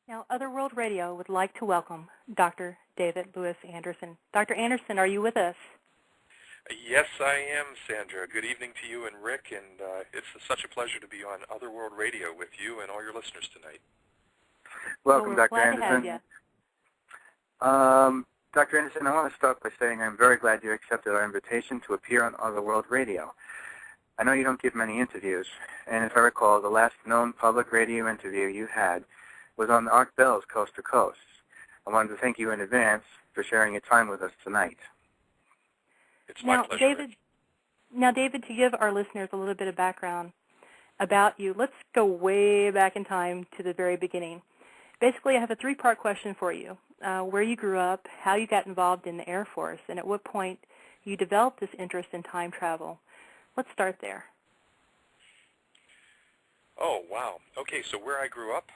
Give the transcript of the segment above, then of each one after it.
Now, Otherworld Radio would like to welcome Dr. David Louis Anderson. Dr. Anderson, are you with us? Yes, I am, Sandra. Good evening to you and Rick, and it's such a pleasure to be on Otherworld Radio with you and all your listeners tonight. Welcome, Well, Dr. Anderson. Dr. Anderson, I want to start by saying I'm very glad you accepted our invitation to appear on Otherworld Radio. I know you don't give many interviews, and if I recall, the last known public radio interview you had was on Art Bell's Coast to Coast. I wanted to thank you in advance for sharing your time with us tonight. It's my pleasure. David, to give our listeners a little bit of background about you, let's go way back in time to the very beginning. Basically, I have a three-part question for you. Where you grew up, how you got involved in the Air Force, and at what point you developed this interest in time travel. Let's start there. Oh, wow. Okay, so where I grew up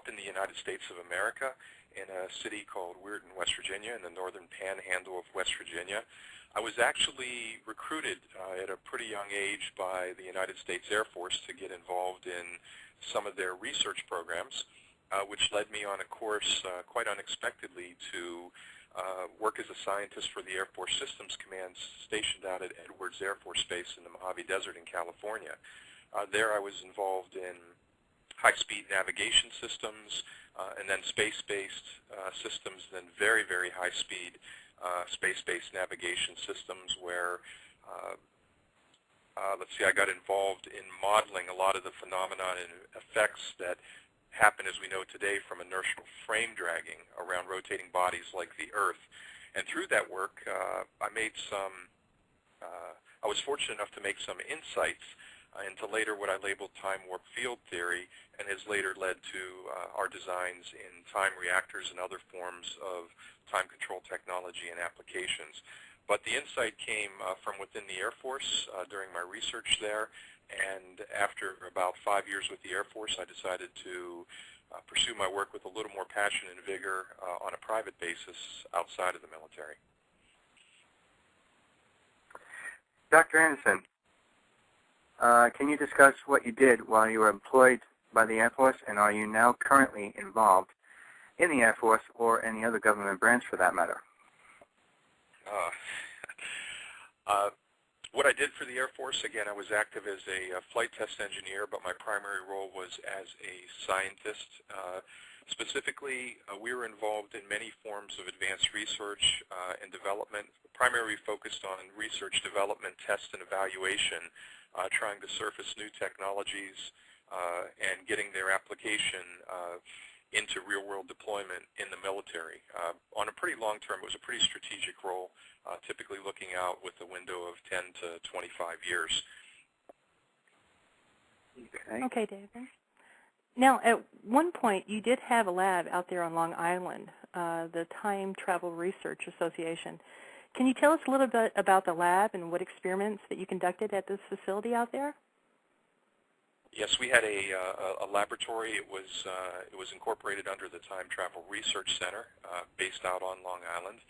in the United States of America in a city called Weirton, West Virginia, in the northern panhandle of West Virginia. I was actually recruited at a pretty young age by the United States Air Force to get involved in some of their research programs, which led me on a course quite unexpectedly to work as a scientist for the Air Force Systems Command stationed out at Edwards Air Force Base in the Mojave Desert in California. There I was involved in high-speed navigation systems, and then space-based systems, then very, very high-speed space-based navigation systems where, I got involved in modeling a lot of the phenomena and effects that happen, as we know today, from inertial frame dragging around rotating bodies like the Earth. And through that work, I was fortunate enough to make some insights into later what I labeled time warp field theory, and has later led to our designs in time reactors and other forms of time control technology and applications. But the insight came from within the Air Force during my research there, and after about 5 years with the Air Force, I decided to pursue my work with a little more passion and vigor on a private basis outside of the military. Dr. Anderson, can you discuss what you did while you were employed by the Air Force, and are you now currently involved in the Air Force or any other government branch for that matter? What I did for the Air Force, again, I was active as a flight test engineer, but my primary role was as a scientist. Specifically, we were involved in many forms of advanced research and development, primarily focused on research, development, test, and evaluation, trying to surface new technologies and getting their application into real-world deployment in the military. On a pretty long term, it was a pretty strategic role, typically looking out with a window of 10 to 25 years. Okay, David. Now, at one point, you did have a lab out there on Long Island, the Time Travel Research Association. Can you tell us a little bit about the lab and what experiments that you conducted at this facility out there? Yes, we had a laboratory. It was incorporated under the Time Travel Research Center, based out on Long Island.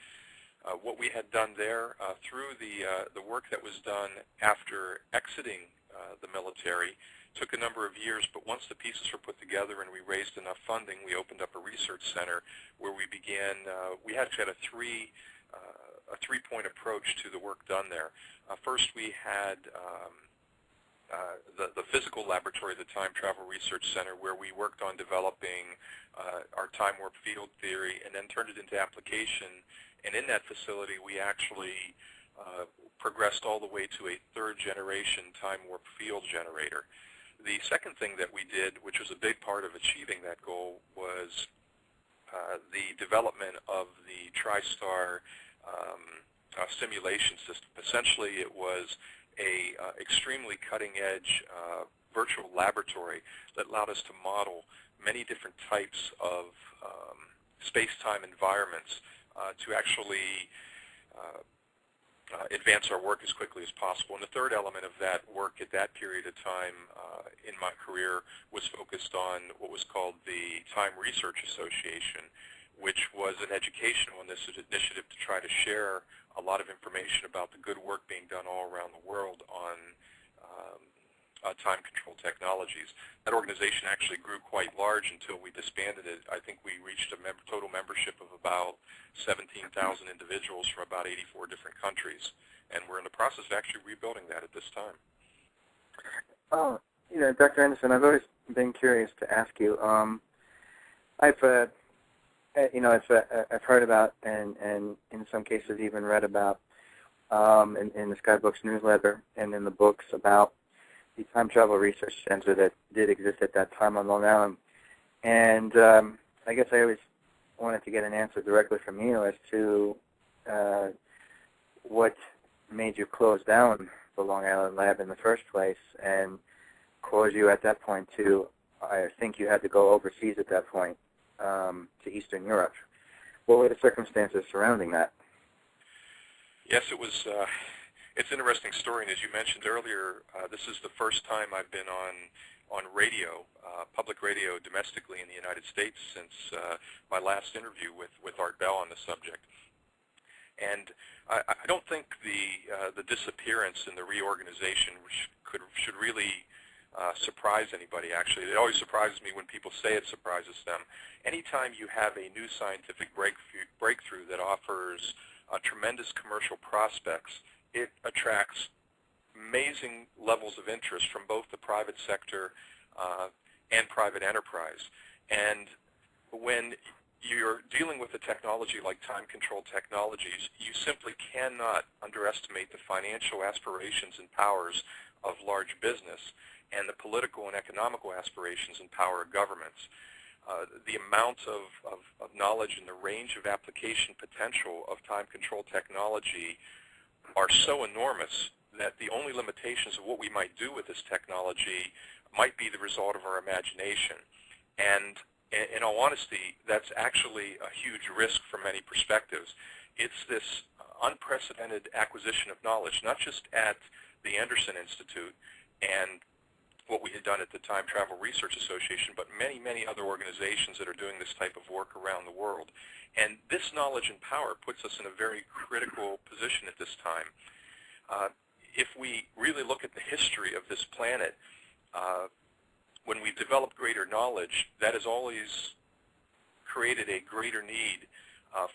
What we had done there through the work that was done after exiting the military took a number of years, but once the pieces were put together and we raised enough funding, we opened up a research center where we began. We actually had a three-point approach to the work done there. First, we had the physical laboratory, the Time Travel Research Center, where we worked on developing our time warp field theory and then turned it into application. And in that facility, we actually progressed all the way to a third-generation time warp field generator. The second thing that we did, which was a big part of achieving that goal, was the development of the TriStar simulation system. Essentially, it was a extremely cutting-edge virtual laboratory that allowed us to model many different types of space-time environments to actually advance our work as quickly as possible. And the third element of that work at that period of time in my career was focused on what was called the Time Research Association, which was an educational initiative to try to share a lot of information about the good work being done all around the world on Time Control Technologies. That organization actually grew quite large until we disbanded it. I think we reached a total membership of about 17,000 individuals from about 84 different countries, and we're in the process of actually rebuilding that at this time. Dr. Anderson, I've always been curious to ask you. I've heard about and in some cases even read about in the Skybooks newsletter and in the books about the Time Travel Research Center that did exist at that time on Long Island. And I guess I always wanted to get an answer directly from you as to what made you close down the Long Island lab in the first place and caused you at that point to, I think you had to go overseas at that point, to Eastern Europe. What were the circumstances surrounding that? Yes, it was. It's an interesting story, and as you mentioned earlier, this is the first time I've been on radio, public radio domestically in the United States since my last interview with Art Bell on the subject. And I don't think the disappearance and the reorganization should really surprise anybody, actually. It always surprises me when people say it surprises them. Anytime you have a new scientific breakthrough that offers tremendous commercial prospects, it attracts amazing levels of interest from both the private sector and private enterprise. And when you're dealing with a technology like Time Control Technologies, you simply cannot underestimate the financial aspirations and powers of large business and the political and economical aspirations and power of governments. The amount of knowledge and the range of application potential of time control technology are so enormous that the only limitations of what we might do with this technology might be the result of our imagination. And in all honesty, that's actually a huge risk from many perspectives. It's this unprecedented acquisition of knowledge, not just at the Anderson Institute and what we had done at the Time Travel Research Association, but many, many other organizations that are doing this type of work around the world. And this knowledge and power puts us in a very critical position at this time. If we really look at the history of this planet, when we've developed greater knowledge, that has always created a greater need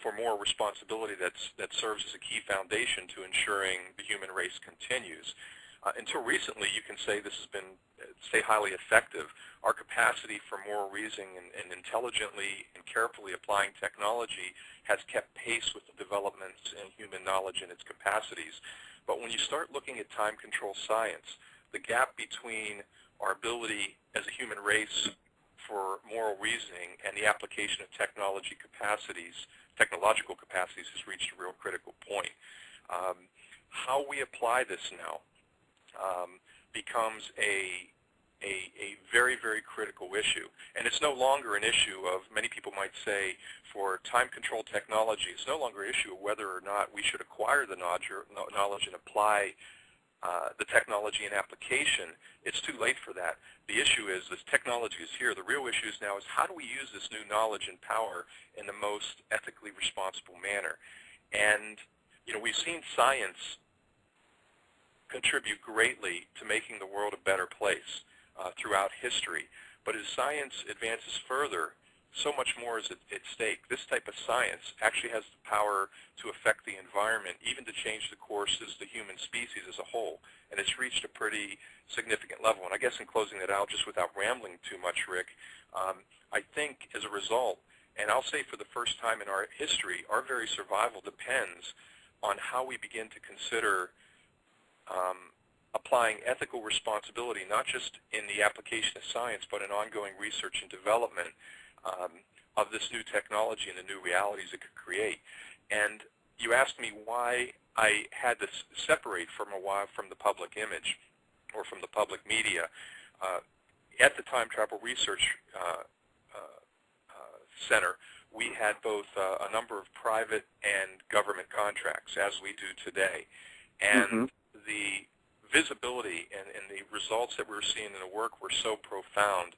for more responsibility that serves as a key foundation to ensuring the human race continues. Until recently, you can say this has been, highly effective. Our capacity for moral reasoning and intelligently and carefully applying technology has kept pace with the developments in human knowledge and its capacities. But when you start looking at time control science, the gap between our ability as a human race for moral reasoning and the application of technological capacities has reached a real critical point. How we apply this now becomes a very, very critical issue. And it's no longer an issue of, many people might say, for time control technology, it's no longer an issue of whether or not we should acquire the knowledge and apply the technology and application. It's too late for that. The issue is this technology is here. The real issue is now is how do we use this new knowledge and power in the most ethically responsible manner? And, we've seen science contribute greatly to making the world a better place throughout history. But as science advances further, so much more is at stake. This type of science actually has the power to affect the environment, even to change the course of the human species as a whole. And it's reached a pretty significant level. And I guess in closing that out, just without rambling too much, Rick, I think as a result, and I'll say for the first time in our history, our very survival depends on how we begin to consider applying ethical responsibility, not just in the application of science, but in ongoing research and development of this new technology and the new realities it could create. And you asked me why I had to separate from the public image or from the public media. At the Time Travel Research Center, we had both a number of private and government contracts, as we do today. And the visibility and the results that we were seeing in the work were so profound,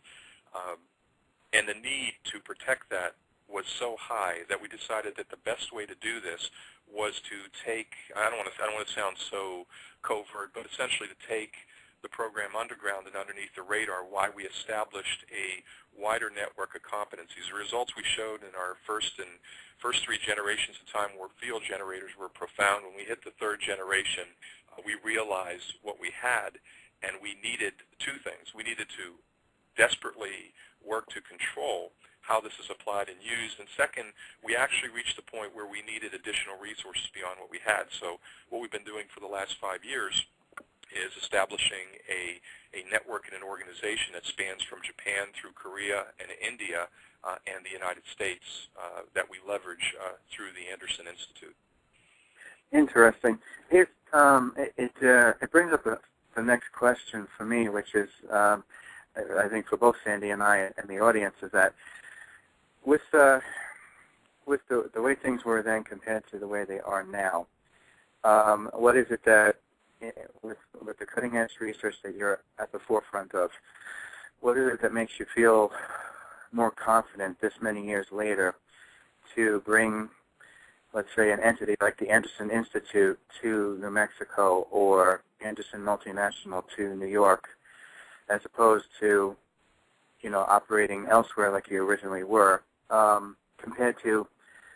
and the need to protect that was so high that we decided that the best way to do this was to take, I don't want to sound so covert, but essentially to take the program underground and underneath the radar, why we established a wider network of competencies. The results we showed in our first 3 generations of Time Warp field generators were profound. When we hit the 3rd generation, we realized what we had, and we needed 2 things. We needed to desperately work to control how this is applied and used, and second, we actually reached the point where we needed additional resources beyond what we had. So what we've been doing for the last 5 years is establishing a network and an organization that spans from Japan through Korea and India and the United States that we leverage through the Anderson Institute. Interesting. It brings up the next question for me, which is, I think for both Sandy and I and the audience, is that with the way things were then compared to the way they are now, what is it that, with the cutting-edge research that you're at the forefront of, what is it that makes you feel more confident this many years later to bring, let's say, an entity like the Anderson Institute to New Mexico or Anderson Multinational to New York, as opposed to, operating elsewhere like you originally were, compared to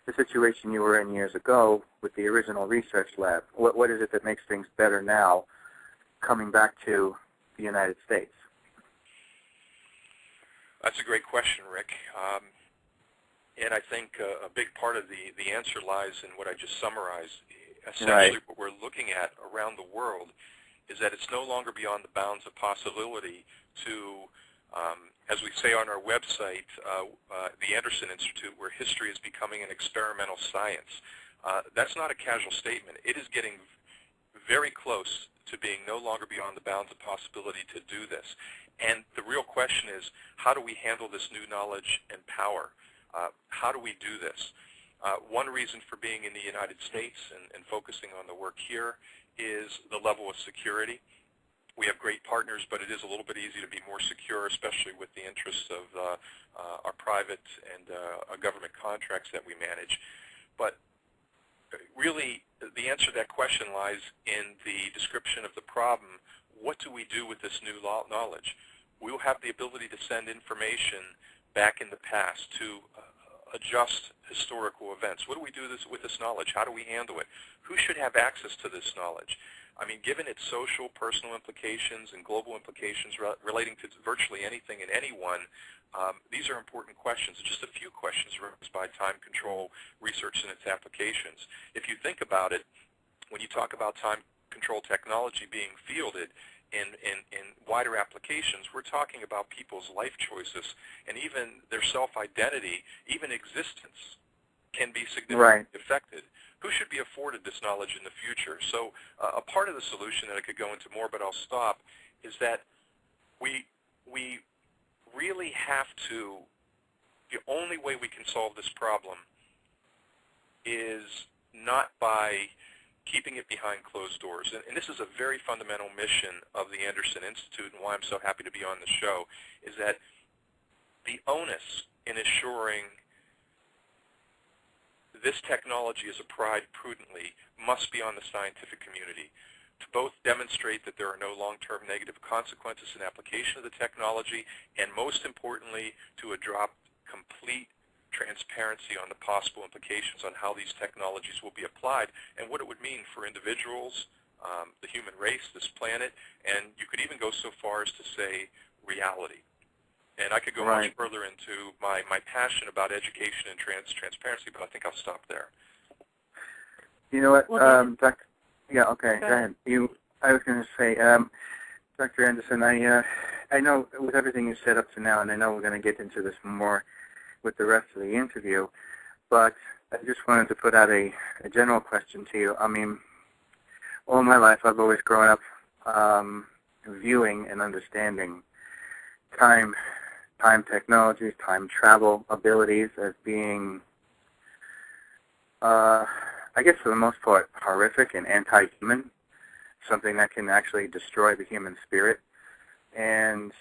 the situation you were in years ago with the original research lab? What is it that makes things better now, coming back to the United States? That's a great question, Rick. And I think a big part of the answer lies in what I just summarized. Essentially, what we're looking at around the world is that it's no longer beyond the bounds of possibility to, as we say on our website, the Anderson Institute, where history is becoming an experimental science. That's not a casual statement. It is getting very close to being no longer beyond the bounds of possibility to do this. And the real question is, how do we handle this new knowledge and power? How do we do this? One reason for being in the United States and focusing on the work here is the level of security. We have great partners, but it is a little bit easy to be more secure, especially with the interests of our private and our government contracts that we manage. But really, the answer to that question lies in the description of the problem. What do we do with this new knowledge? We will have the ability to send information back in the past to adjust historical events. What do we do with this knowledge? How do we handle it? Who should have access to this knowledge? I mean, given its social, personal implications and global implications relating to virtually anything and anyone, these are important questions. Just a few questions raised by time control research and its applications. If you think about it, when you talk about time control technology being fielded in wider applications, we're talking about people's life choices and even their self-identity, even existence can be significantly affected. Who should be afforded this knowledge in the future? So a part of the solution that I could go into more, but I'll stop, is that we really have to, the only way we can solve this problem is not by keeping it behind closed doors. And this is a very fundamental mission of the Anderson Institute, and why I'm so happy to be on the show, is that the onus in assuring this technology is applied prudently must be on the scientific community to both demonstrate that there are no long-term negative consequences in application of the technology, and most importantly, to adopt complete transparency on the possible implications on how these technologies will be applied and what it would mean for individuals, the human race, this planet, and you could even go so far as to say reality. And I could go much further into my passion about education and transparency, but I think I'll stop there. You know what, Dr. Yeah, okay, go ahead. I was going to say, Dr. Anderson, I know with everything you said up to now, and I know we're going to get into this more with the rest of the interview, but I just wanted to put out a general question to you. I mean, all my life I've always grown up viewing and understanding time technologies, time travel abilities as being, I guess for the most part, horrific and anti-human, something that can actually destroy the human spirit. And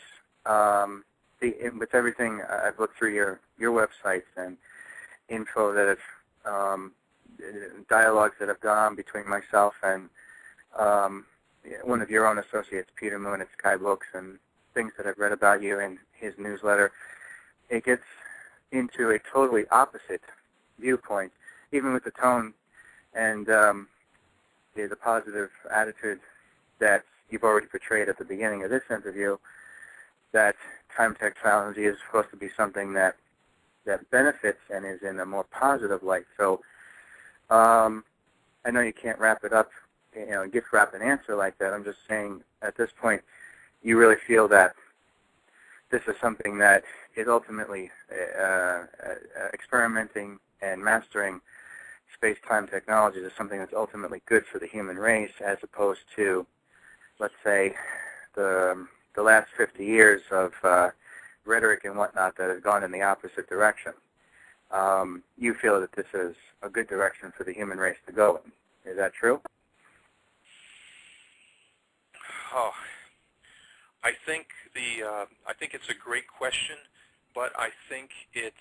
with everything, I've looked through your websites and info that have, dialogues that have gone on between myself and one of your own associates, Peter Moon at Skybooks, and things that I've read about you in his newsletter, it gets into a totally opposite viewpoint, even with the tone and the positive attitude that you've already portrayed at the beginning of this interview, that time technology is supposed to be something that benefits and is in a more positive light. So I know you can't wrap it up, gift wrap an answer like that. I'm just saying at this point you really feel that this is something that is ultimately experimenting and mastering space-time technologies is something that's ultimately good for the human race, as opposed to, let's say, the last 50 years of rhetoric and whatnot that has gone in the opposite direction. You feel that this is a good direction for the human race to go in. Is that true? Oh, I think it's a great question, but I think it's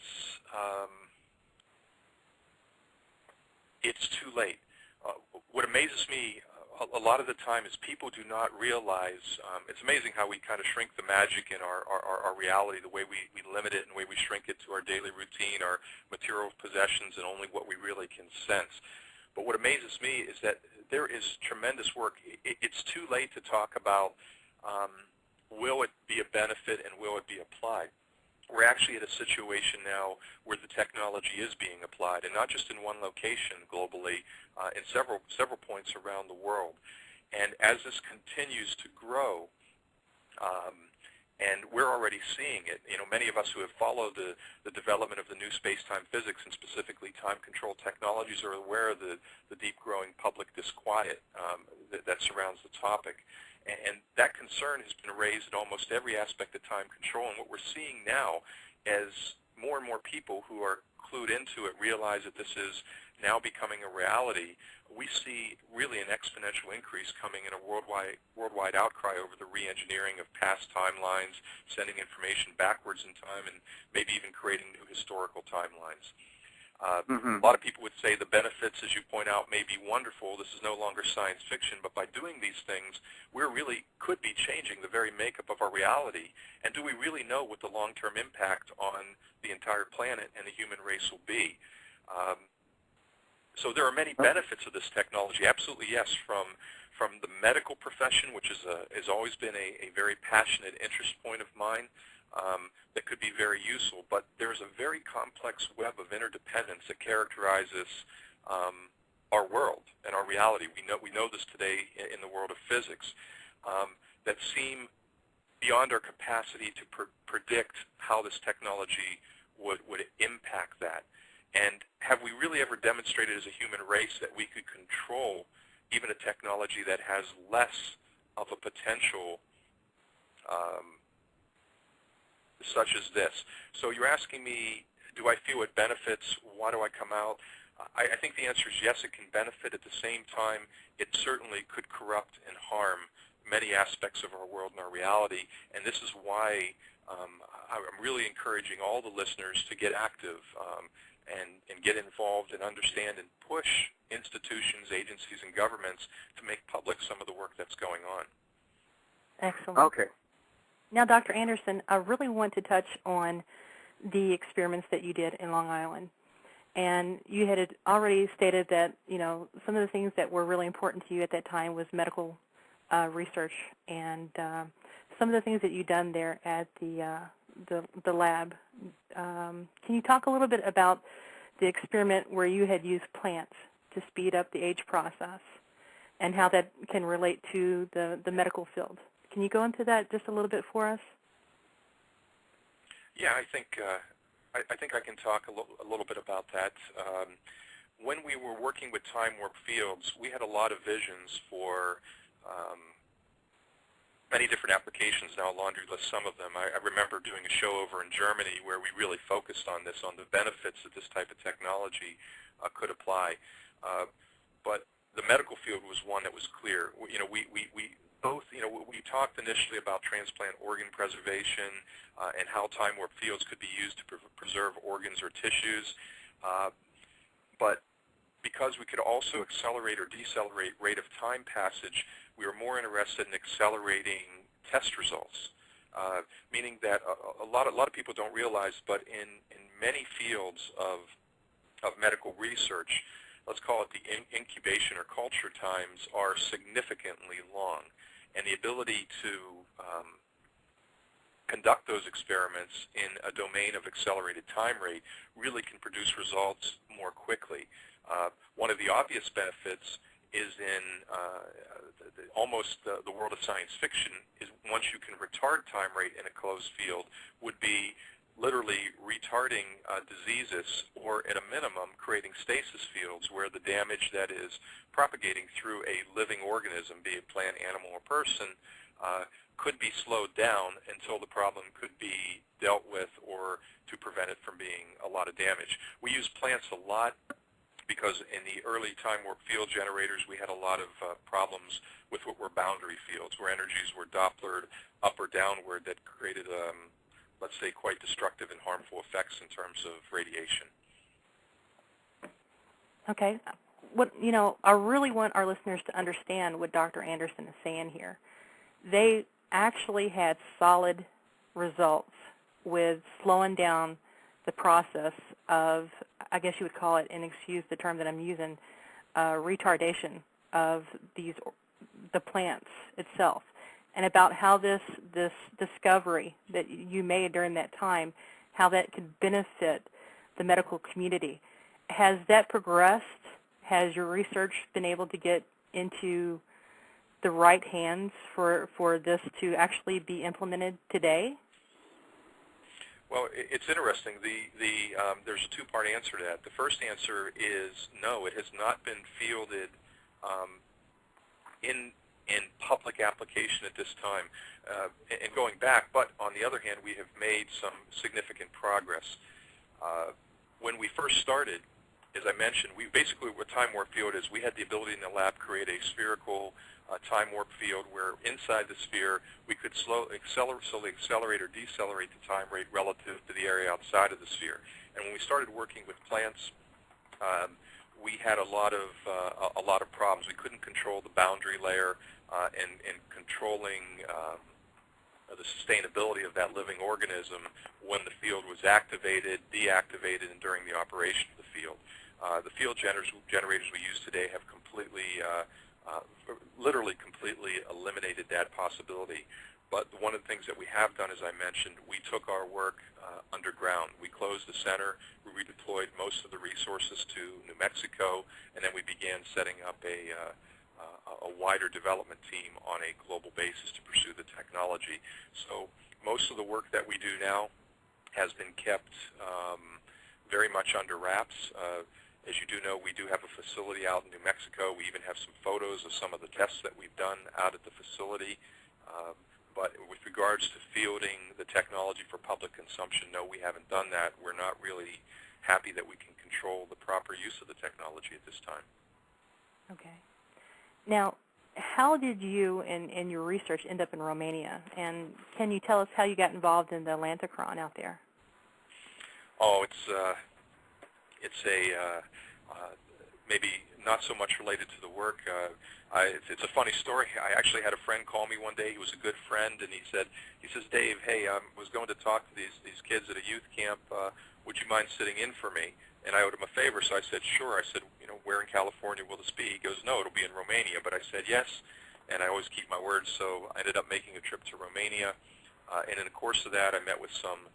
too late. What amazes me a lot of the time is people do not realize, it's amazing how we kind of shrink the magic in our reality, the way we limit it and the way we shrink it to our daily routine, our material possessions, and only what we really can sense. But what amazes me is that there is tremendous work. It's too late to talk about will it be a benefit and will it be applied. We're actually at a situation now where the technology is being applied, and not just in one location globally, in several points around the world. And as this continues to grow, and we're already seeing it, many of us who have followed the development of the new space-time physics and specifically time-control technologies are aware of the deep growing public disquiet that surrounds the topic. And that concern has been raised in almost every aspect of time control. And what we're seeing now, as more and more people who are clued into it realize that this is now becoming a reality, we see really an exponential increase coming in a worldwide outcry over the re-engineering of past timelines, sending information backwards in time, and maybe even creating new historical timelines. A lot of people would say the benefits, as you point out, may be wonderful. This is no longer science fiction, but by doing these things, we really could be changing the very makeup of our reality. And do we really know what the long-term impact on the entire planet and the human race will be? So there are many benefits of this technology. Absolutely, yes, from the medical profession, which has always been a very passionate interest point of mine. That could be very useful, but there's a very complex web of interdependence that characterizes our world and our reality. We know this today in the world of physics, that seem beyond our capacity to predict how this technology would impact that. And have we really ever demonstrated as a human race that we could control even a technology that has less of a potential such as this? So you're asking me, do I feel it benefits? Why do I come out? I think the answer is yes, it can benefit. At the same time, it certainly could corrupt and harm many aspects of our world and our reality. And this is why I'm really encouraging all the listeners to get active and get involved and understand and push institutions, agencies, and governments to make public some of the work that's going on. Excellent. Okay. Now, Dr. Anderson, I really want to touch on the experiments that you did in Long Island. And you had already stated that, some of the things that were really important to you at that time was medical research and some of the things that you've done there at the lab. Can you talk a little bit about the experiment where you had used plants to speed up the age process and how that can relate to the medical field? Can you go into that just a little bit for us? Yeah, I think I can talk a little bit about that. When we were working with time warp fields, we had a lot of visions for many different applications. Now, I'll laundry list some of them. I remember doing a show over in Germany where we really focused on this, on the benefits that this type of technology could apply. But the medical field was one that was clear. We talked initially about transplant organ preservation and how time warp fields could be used to preserve organs or tissues. But because we could also accelerate or decelerate rate of time passage, we were more interested in accelerating test results, meaning that a lot of people don't realize, but in many fields of medical research, let's call it the incubation or culture times, are significantly long, and the ability to conduct those experiments in a domain of accelerated time rate really can produce results more quickly. One of the obvious benefits is in almost the world of science fiction, is once you can retard time rate in a closed field, would be literally retarding diseases, or at a minimum creating stasis fields where the damage that is propagating through a living organism, be it plant, animal, or person, could be slowed down until the problem could be dealt with, or to prevent it from being a lot of damage. We use plants a lot because in the early time warp field generators we had a lot of problems with what were boundary fields, where energies were Dopplered up or downward that created, let's say, quite destructive and harmful effects in terms of radiation. Okay. I really want our listeners to understand what Dr. Anderson is saying here. They actually had solid results with slowing down the process of, I guess you would call it, and excuse the term that I'm using, retardation of the plants itself, and about how this discovery that you made during that time, how that could benefit the medical community. Has that progressed? Has your research been able to get into the right hands for this to actually be implemented today? Well, it's interesting. There's a two-part answer to that. The first answer is no, it has not been fielded in public application at this time. And going back, but on the other hand, we have made some significant progress. When we first started, as I mentioned, we basically, what time warp field is, we had the ability in the lab to create a spherical time warp field where inside the sphere we could slowly accelerate or decelerate the time rate relative to the area outside of the sphere. And when we started working with plants, we had a lot of problems. We couldn't control the boundary layer and controlling the sustainability of that living organism when the field was activated, deactivated, and during the operation of the field. The field generators we use today have literally completely eliminated that possibility. But one of the things that we have done, as I mentioned, we took our work underground. We closed the center, we redeployed most of the resources to New Mexico, and then we began setting up a wider development team on a global basis to pursue the technology. So most of the work that we do now has been kept very much under wraps. As you do know, we do have a facility out in New Mexico. We even have some photos of some of the tests that we've done out at the facility. But with regards to fielding the technology for public consumption, no, we haven't done that. We're not really happy that we can control the proper use of the technology at this time. Okay. Now, how did you and your research end up in Romania? And can you tell us how you got involved in the Lantacron out there? Oh, it's maybe not so much related to the work. It's a funny story. I actually had a friend call me one day. He was a good friend, and he says, Dave, hey, I was going to talk to these kids at a youth camp. Would you mind sitting in for me? And I owed him a favor, so I said, sure. I said, where in California will this be? He goes, no, it'll be in Romania. But I said yes, and I always keep my word, so I ended up making a trip to Romania. And in the course of that, I met with some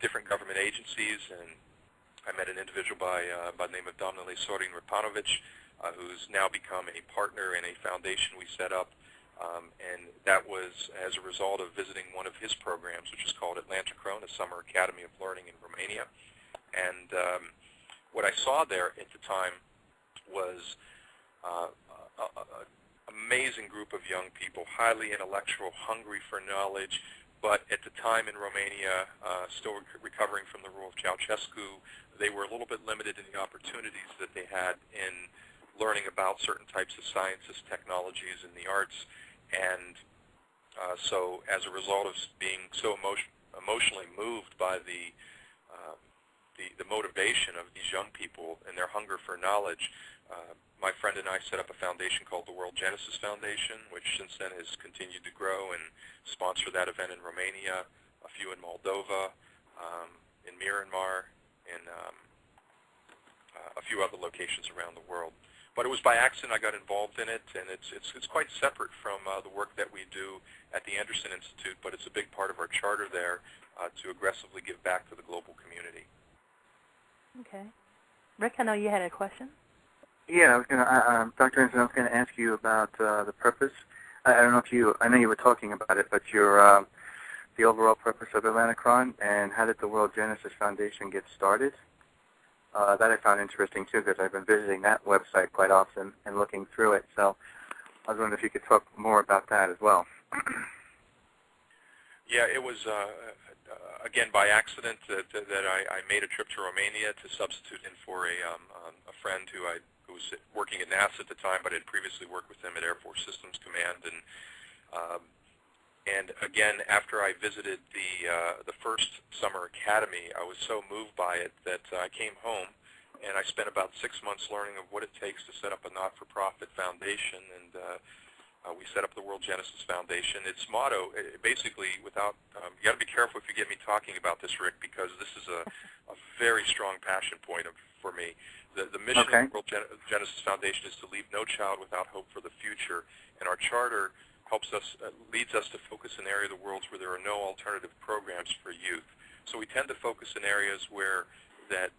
different government agencies, and I met an individual by the name of Domnule Sorin Rapanovic, who's now become a partner in a foundation we set up, and that was as a result of visiting one of his programs, which is called Atlantacron, a summer academy of learning in Romania. And what I saw there at the time was an amazing group of young people, highly intellectual, hungry for knowledge, but at the time in Romania, still recovering from the rule of Ceausescu, they were a little bit limited in the opportunities that they had in learning about certain types of sciences, technologies, and the arts. And so as a result of being so emotionally moved by the motivation of these young people and their hunger for knowledge, my friend and I set up a foundation called the World Genesis Foundation, which since then has continued to grow and sponsor that event in Romania, a few in Moldova, in Myanmar, and a few other locations around the world. But it was by accident I got involved in it, and it's quite separate from the work that we do at the Anderson Institute, but it's a big part of our charter there to aggressively give back to the global community. Okay. Rick, I know you had a question. Yeah, I was going to, Dr. Anderson, I was going to ask you about the purpose. I don't know if I know you were talking about it, but the overall purpose of Atlanticron, and how did the World Genesis Foundation get started? That I found interesting, too, because I've been visiting that website quite often and looking through it. So I was wondering if you could talk more about that as well. Yeah, it was, again, by accident that I made a trip to Romania to substitute in for a friend who was working at NASA at the time, but had previously worked with him at Air Force Systems Command. And again, after I visited the first summer academy, I was so moved by it that I came home and I spent about 6 months learning of what it takes to set up a not-for-profit foundation, and we set up the World Genesis Foundation. Its motto, basically, you got to be careful if you get me talking about this, Rick, because this is a very strong passion point for me. The mission of the World Genesis Foundation is to leave no child without hope for the future, and our charter leads us to focus in areas of the world where there are no alternative programs for youth. So we tend to focus in areas where that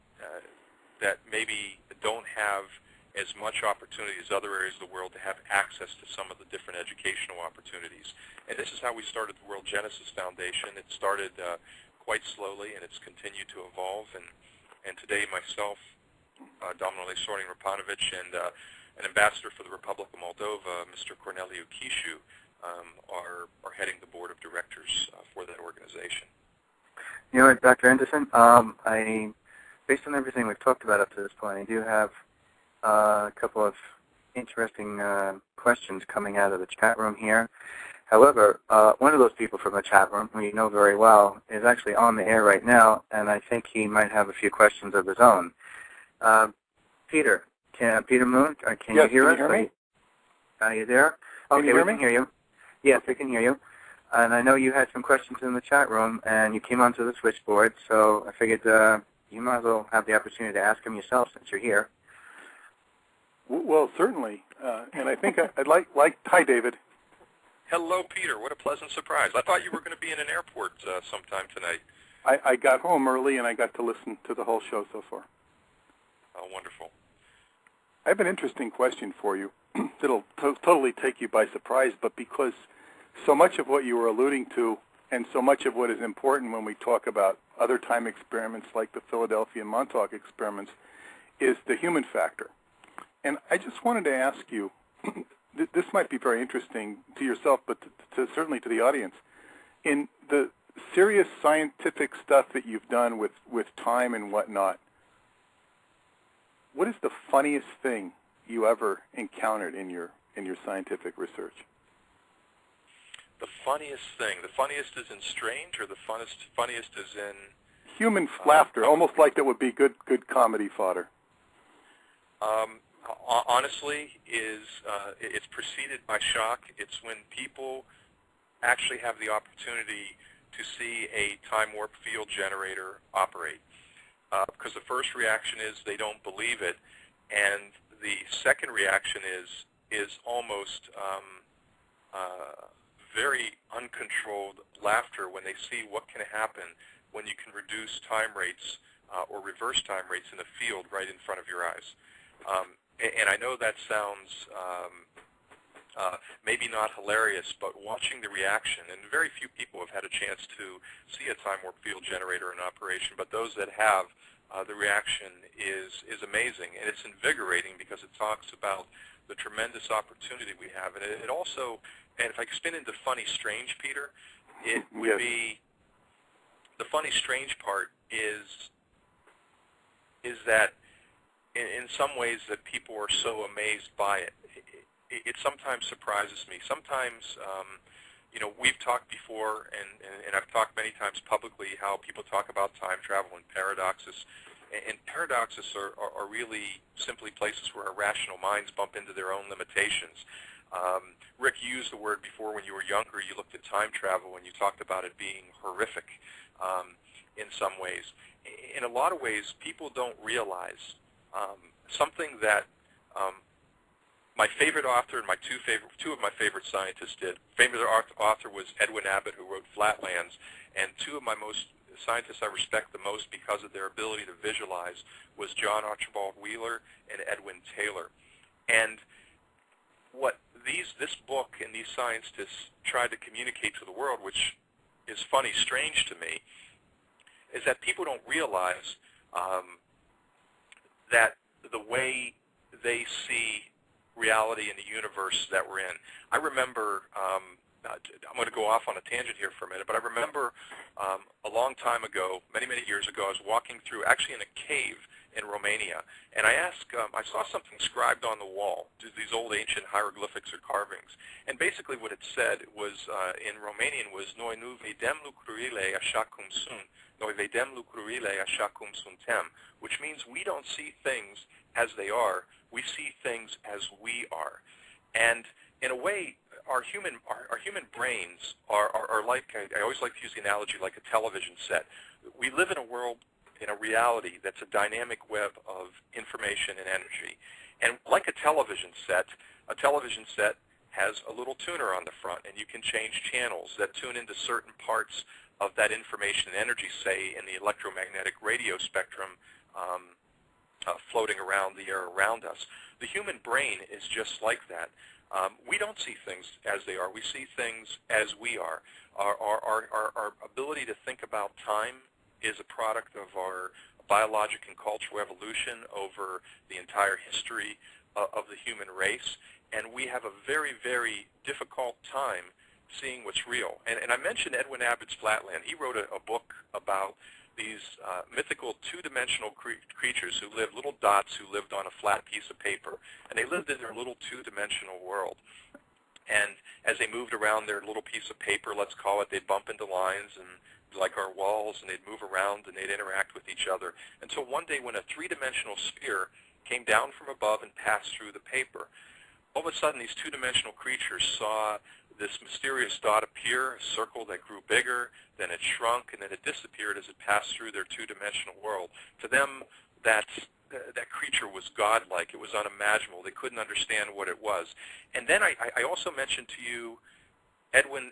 maybe don't have as much opportunity as other areas of the world to have access to some of the different educational opportunities. And this is how we started the World Genesis Foundation. It started quite slowly, and it's continued to evolve. And today, myself, Domnule Sorin Rapanovic, and an ambassador for the Republic of Moldova, Mr. Corneliu Chișu, are heading the board of directors for that organization. You know what, Dr. Anderson, based on everything we've talked about up to this point, I do have a couple of interesting questions coming out of the chat room here. However, one of those people from the chat room, who you know very well, is actually on the air right now, and I think he might have a few questions of his own. Peter Moon, can you hear us? Hear me? Are you there? Okay, we can hear you. Yes, we can hear you. And I know you had some questions in the chat room, and you came onto the switchboard, so I figured you might as well have the opportunity to ask them yourself since you're here. Well, certainly. And I think I'd like, hi, David. Hello, Peter. What a pleasant surprise. I thought you were going to be in an airport sometime tonight. I got home early, and I got to listen to the whole show so far. Oh, wonderful. I have an interesting question for you that'll totally take you by surprise, but because so much of what you were alluding to and so much of what is important when we talk about other time experiments like the Philadelphia and Montauk experiments is the human factor. And I just wanted to ask you, this might be very interesting to yourself, but certainly to the audience. In the serious scientific stuff that you've done with time and whatnot, what is the funniest thing you ever encountered in your scientific research? The funniest thing. The funniest is in strange, or the funniest is in human laughter, almost like that would be good comedy fodder. Honestly, it's preceded by shock. It's when people actually have the opportunity to see a time warp field generator operate. Because the first reaction is they don't believe it, and the second reaction is almost very uncontrolled laughter when they see what can happen when you can reduce time rates or reverse time rates in the field right in front of your eyes. And I know that sounds maybe not hilarious, but watching the reaction, and very few people have had a chance to see a time warp field generator in operation, but those that have, the reaction is amazing, and it's invigorating because it talks about the tremendous opportunity we have. And it also, and if I could spin into funny strange, Peter, it would be, the funny strange part is that in some ways that people are so amazed by it. It sometimes surprises me. Sometimes, you know, we've talked before, and I've talked many times publicly how people talk about time travel and paradoxes. And paradoxes are really simply places where our rational minds bump into their own limitations. Rick, you used the word before when you were younger. You looked at time travel and you talked about it being horrific in some ways. In a lot of ways, people don't realize something that my favorite author and two of my favorite scientists did. Favorite author was Edwin Abbott, who wrote Flatlands, and two of my scientists I respect the most because of their ability to visualize was John Archibald Wheeler and Edwin Taylor. And what this book and these scientists tried to communicate to the world, which is funny, strange to me, is that people don't realize that the way they see reality in the universe that we're in. I remember, I'm going to go off on a tangent here for a minute, but I remember a long time ago, many years ago, I was walking through, actually in a cave in Romania, and I saw something inscribed on the wall, these old ancient hieroglyphics or carvings, and basically what it said was, in Romanian, was Noi nu vedem lucrurile așa cum sunt, noi vedem lucrurile așa cum suntem, which means we don't see things as they are, we see things as we are. And in a way, our human brains are like, I always like to use the analogy like a television set. We live in a world, in a reality that's a dynamic web of information and energy. And like a television set has a little tuner on the front, and you can change channels that tune into certain parts of that information and energy, say in the electromagnetic radio spectrum floating around the air around us. The human brain is just like that. We don't see things as they are. We see things as we are. Our ability to think about time is a product of our biologic and cultural evolution over the entire history of the human race, and we have a very, very difficult time seeing what's real. And I mentioned Edwin Abbott's Flatland. He wrote a book about these mythical two-dimensional creatures who lived, little dots who lived on a flat piece of paper, and they lived in their little two-dimensional world. And as they moved around their little piece of paper, let's call it, they'd bump into lines and like our walls, and they'd move around and they'd interact with each other until one day when a three-dimensional sphere came down from above and passed through the paper. All of a sudden, these two-dimensional creatures saw this mysterious dot appear, a circle that grew bigger, then it shrunk, and then it disappeared as it passed through their two-dimensional world. To them, that creature was godlike. It was unimaginable. They couldn't understand what it was. And then I also mentioned to you Edwin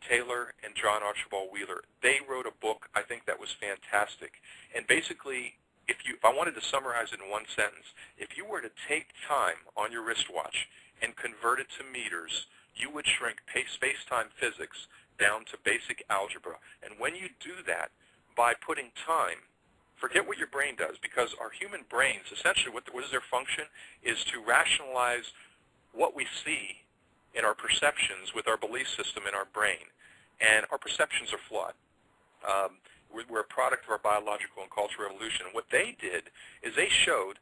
Taylor and John Archibald Wheeler. They wrote a book, I think, that was fantastic. And basically, if I wanted to summarize it in one sentence, if you were to take time on your wristwatch and convert it to meters, you would shrink space-time physics down to basic algebra. And when you do that, by putting time, forget what your brain does, because our human brains, essentially what is their function, is to rationalize what we see in our perceptions with our belief system in our brain. And our perceptions are flawed. We're a product of our biological and cultural evolution. And what they did is they showed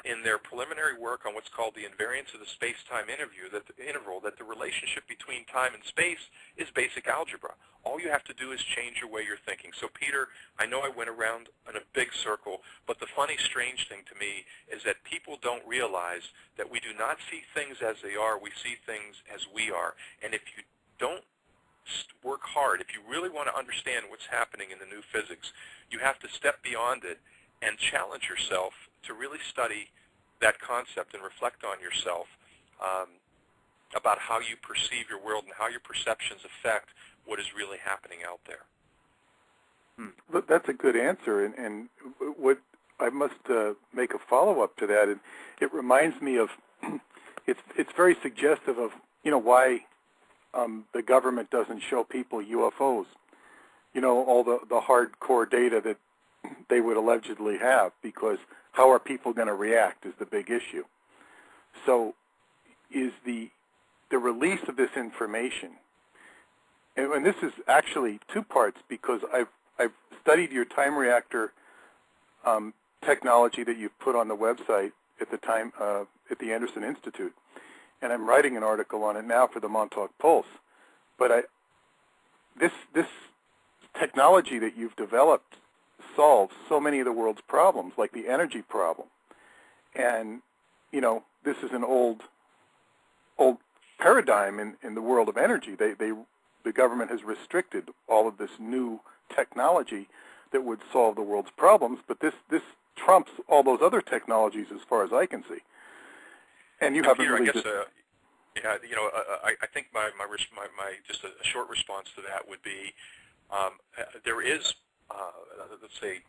in their preliminary work on what's called the invariance of the space-time interval that the relationship between time and space is basic algebra. All you have to do is change your way you're thinking. So, Peter, I know I went around in a big circle, but the funny, strange thing to me is that people don't realize that we do not see things as they are. We see things as we are. And if you don't work hard, if you really want to understand what's happening in the new physics, you have to step beyond it and challenge yourself to really study that concept and reflect on yourself about how you perceive your world and how your perceptions affect what is really happening out there. That's a good answer, and what I must make a follow-up to that, and it reminds me of, it's very suggestive of, why the government doesn't show people UFOs, all the hardcore data that they would allegedly have, because how are people going to react is the big issue. So is the release of this information, and this is actually two parts, because I've studied your time reactor technology that you've put on the website at the Anderson Institute, and I'm writing an article on it now for the Montauk Pulse. But this technology that you've developed solve so many of the world's problems, like the energy problem. And, you know, this is an old paradigm in the world of energy. The government has restricted all of this new technology that would solve the world's problems, but this trumps all those other technologies as far as I can see. And you haven't Peter, really I guess, I think my just a short response to that would be there is, let's say,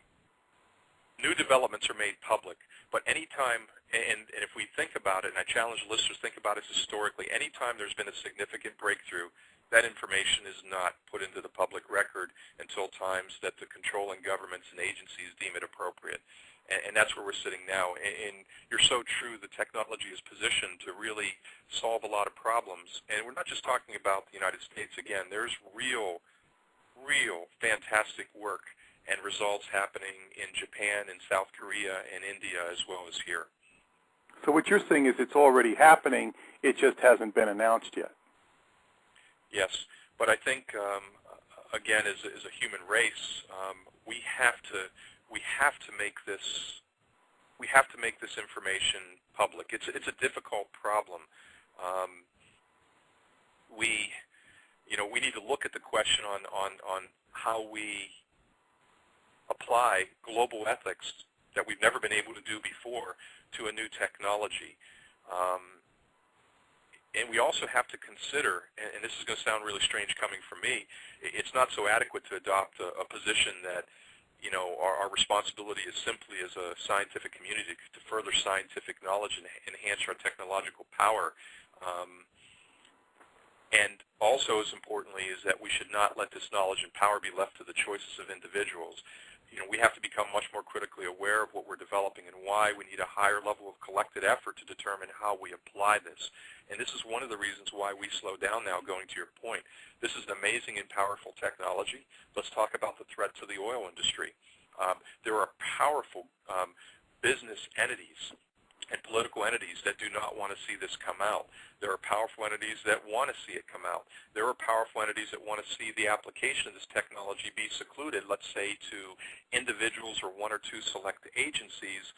new developments are made public, but anytime, and if we think about it, and I challenge listeners to think about it historically, anytime there's been a significant breakthrough, that information is not put into the public record until times that the controlling governments and agencies deem it appropriate. And that's where we're sitting now. And you're so true, the technology is positioned to really solve a lot of problems. And we're not just talking about the United States. Again, there's real fantastic work and results happening in Japan and South Korea and India as well as here. So what you're saying is it's already happening, it just hasn't been announced yet. Yes, but I think, again, as a human race, we have to make this information public. It's a difficult problem. We need to look at the question on how we apply global ethics that we've never been able to do before to a new technology. And we also have to consider, and this is going to sound really strange coming from me, it's not so adequate to adopt a position that, you know, our responsibility is simply as a scientific community to further scientific knowledge and enhance our technological power. And also, as importantly, is that we should not let this knowledge and power be left to the choices of individuals. You know, we have to become much more critically aware of what we're developing and why. We need a higher level of collected effort to determine how we apply this. And this is one of the reasons why we slow down now, going to your point. This is an amazing and powerful technology. Let's talk about the threat to the oil industry. There are powerful business entities and political entities that do not want to see this come out. There are powerful entities that want to see it come out. There are powerful entities that want to see the application of this technology be secluded, let's say, to individuals or one or two select agencies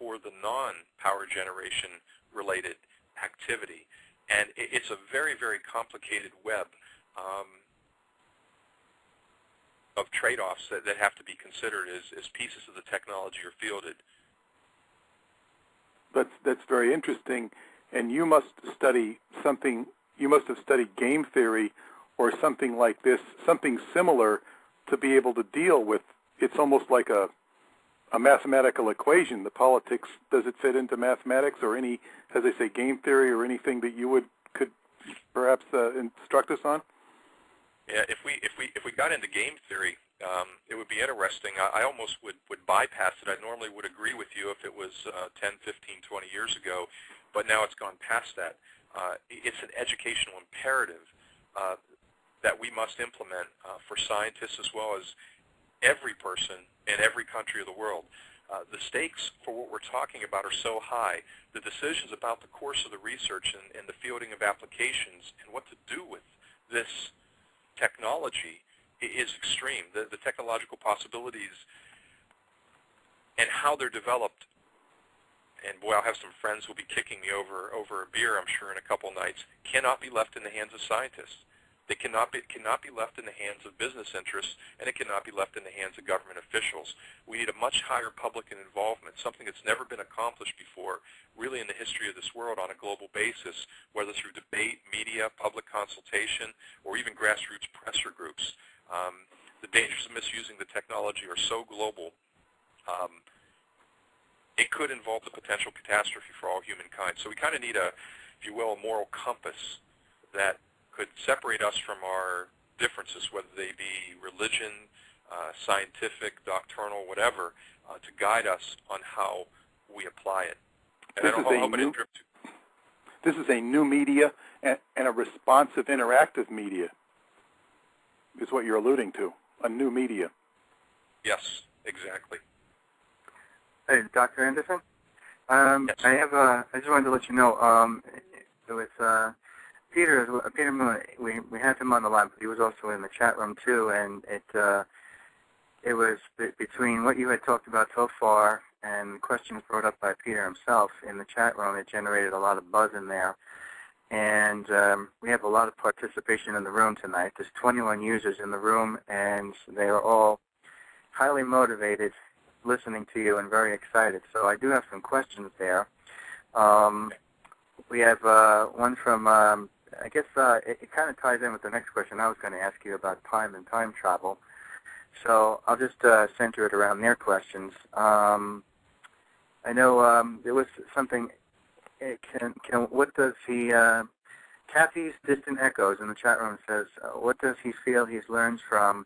for the non-power generation related activity. And it's a very, very complicated web of trade-offs that have to be considered as pieces of the technology are fielded. That's very interesting, and you must study something. You must have studied game theory or something like this, something similar, to be able to deal with. It's almost like a mathematical equation. The politics, does it fit into mathematics or any, as I say, game theory or anything that you could perhaps instruct us on? Yeah, if we got into game theory, it would be interesting. I almost would bypass it. I normally would agree with you if it was 10, 15, 20 years ago, but now it's gone past that. It's an educational imperative that we must implement for scientists as well as every person in every country of the world. The stakes for what we're talking about are so high. The decisions about the course of the research and the fielding of applications and what to do with this technology is extreme. The technological possibilities and how they're developed, and boy, I'll have some friends who will be kicking me over a beer, I'm sure, in a couple nights, cannot be left in the hands of scientists. They cannot be left in the hands of business interests, and it cannot be left in the hands of government officials. We need a much higher public involvement, something that's never been accomplished before, really in the history of this world on a global basis, whether through debate, media, public consultation, or even grassroots presser groups. The dangers of misusing the technology are so global, it could involve the potential catastrophe for all humankind. So we kind of need if you will, a moral compass that could separate us from our differences, whether they be religion, scientific, doctrinal, whatever, to guide us on how we apply it. And this is a new media and a responsive, interactive media, is what you're alluding to, a new media. Yes, exactly. Hey, Dr. Anderson? Yes. I just wanted to let you know, it was Peter Moon. We had him on the line, but he was also in the chat room too, and it was between what you had talked about so far and questions brought up by Peter himself in the chat room. It generated a lot of buzz in there. And we have a lot of participation in the room tonight. There's 21 users in the room, and they are all highly motivated, listening to you, and very excited. So I do have some questions there. We have one from, I guess it kind of ties in with the next question I was going to ask you about time and time travel. So I'll just center it around their questions. I know there was something. What does he? Kathy's Distant Echoes in the chat room says, what does he feel he's learned from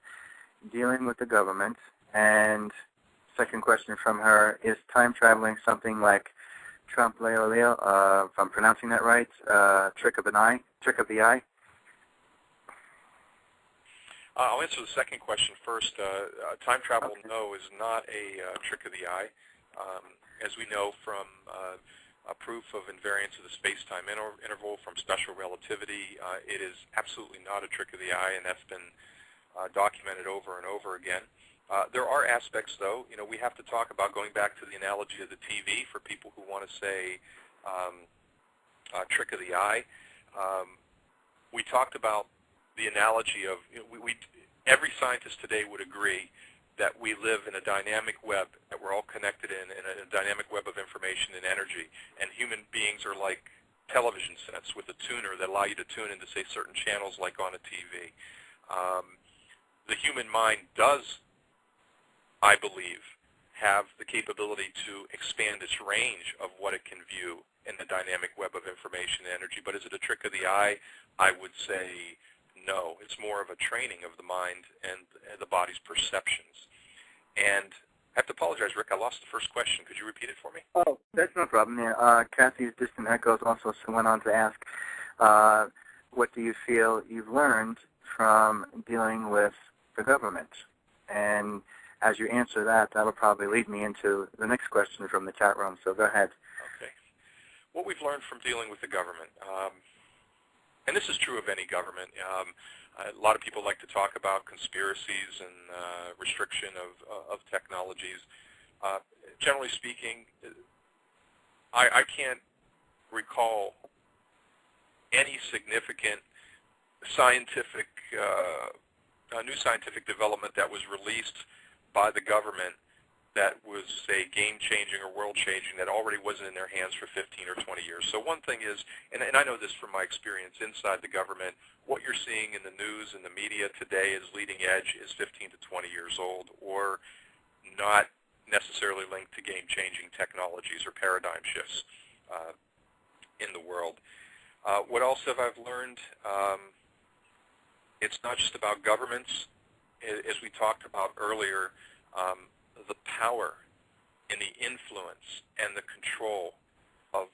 dealing with the government? And second question from her, is time traveling something like Trump Leo, if I'm pronouncing that right, trick of the eye? I'll answer the second question first. Time travel, no, is not a trick of the eye. As we know from a proof of invariance of the space-time interval from special relativity, it is absolutely not a trick of the eye, and that's been documented over and over again. There are aspects, though. You know, we have to talk about, going back to the analogy of the TV, for people who want to say trick of the eye. We talked about the analogy of, you know, every scientist today would agree that we live in a dynamic web, that we're all connected in a dynamic web of information and energy, and human beings are like television sets with a tuner that allow you to tune into, say, certain channels like on a TV. The human mind does, I believe, have the capability to expand its range of what it can view in the dynamic web of information and energy, but is it a trick of the eye? I would say no. It's more of a training of the mind and the body's perceptions. And I have to apologize, Rick, I lost the first question. Could you repeat it for me? Oh, that's no problem. Yeah. Kathy's Distant Echoes also went on to ask, what do you feel you've learned from dealing with the government? And as you answer that, that'll probably lead me into the next question from the chat room, so go ahead. Okay. What we've learned from dealing with the government, and this is true of any government. A lot of people like to talk about conspiracies and restriction of technologies. Generally speaking, I can't recall any significant scientific, new scientific development that was released by the government that was, say, game-changing or world-changing that already wasn't in their hands for 15 or 20 years. So one thing is, and I know this from my experience inside the government, what you're seeing in the news and the media today as leading edge is 15 to 20 years old, or not necessarily linked to game-changing technologies or paradigm shifts in the world. What else have I learned? It's not just about governments. As we talked about earlier, the power and the influence and the control of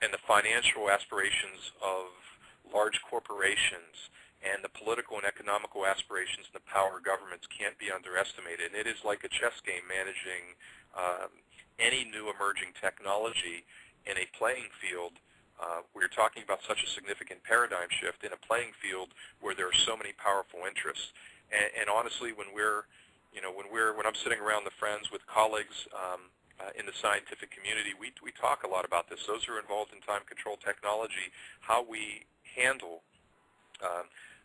and the financial aspirations of large corporations and the political and economical aspirations and the power of governments can't be underestimated. And it is like a chess game managing any new emerging technology in a playing field. We're talking about such a significant paradigm shift in a playing field where there are so many powerful interests. And honestly, when I'm sitting around the friends with colleagues in the scientific community, we talk a lot about this. Those who are involved in time control technology, how we handle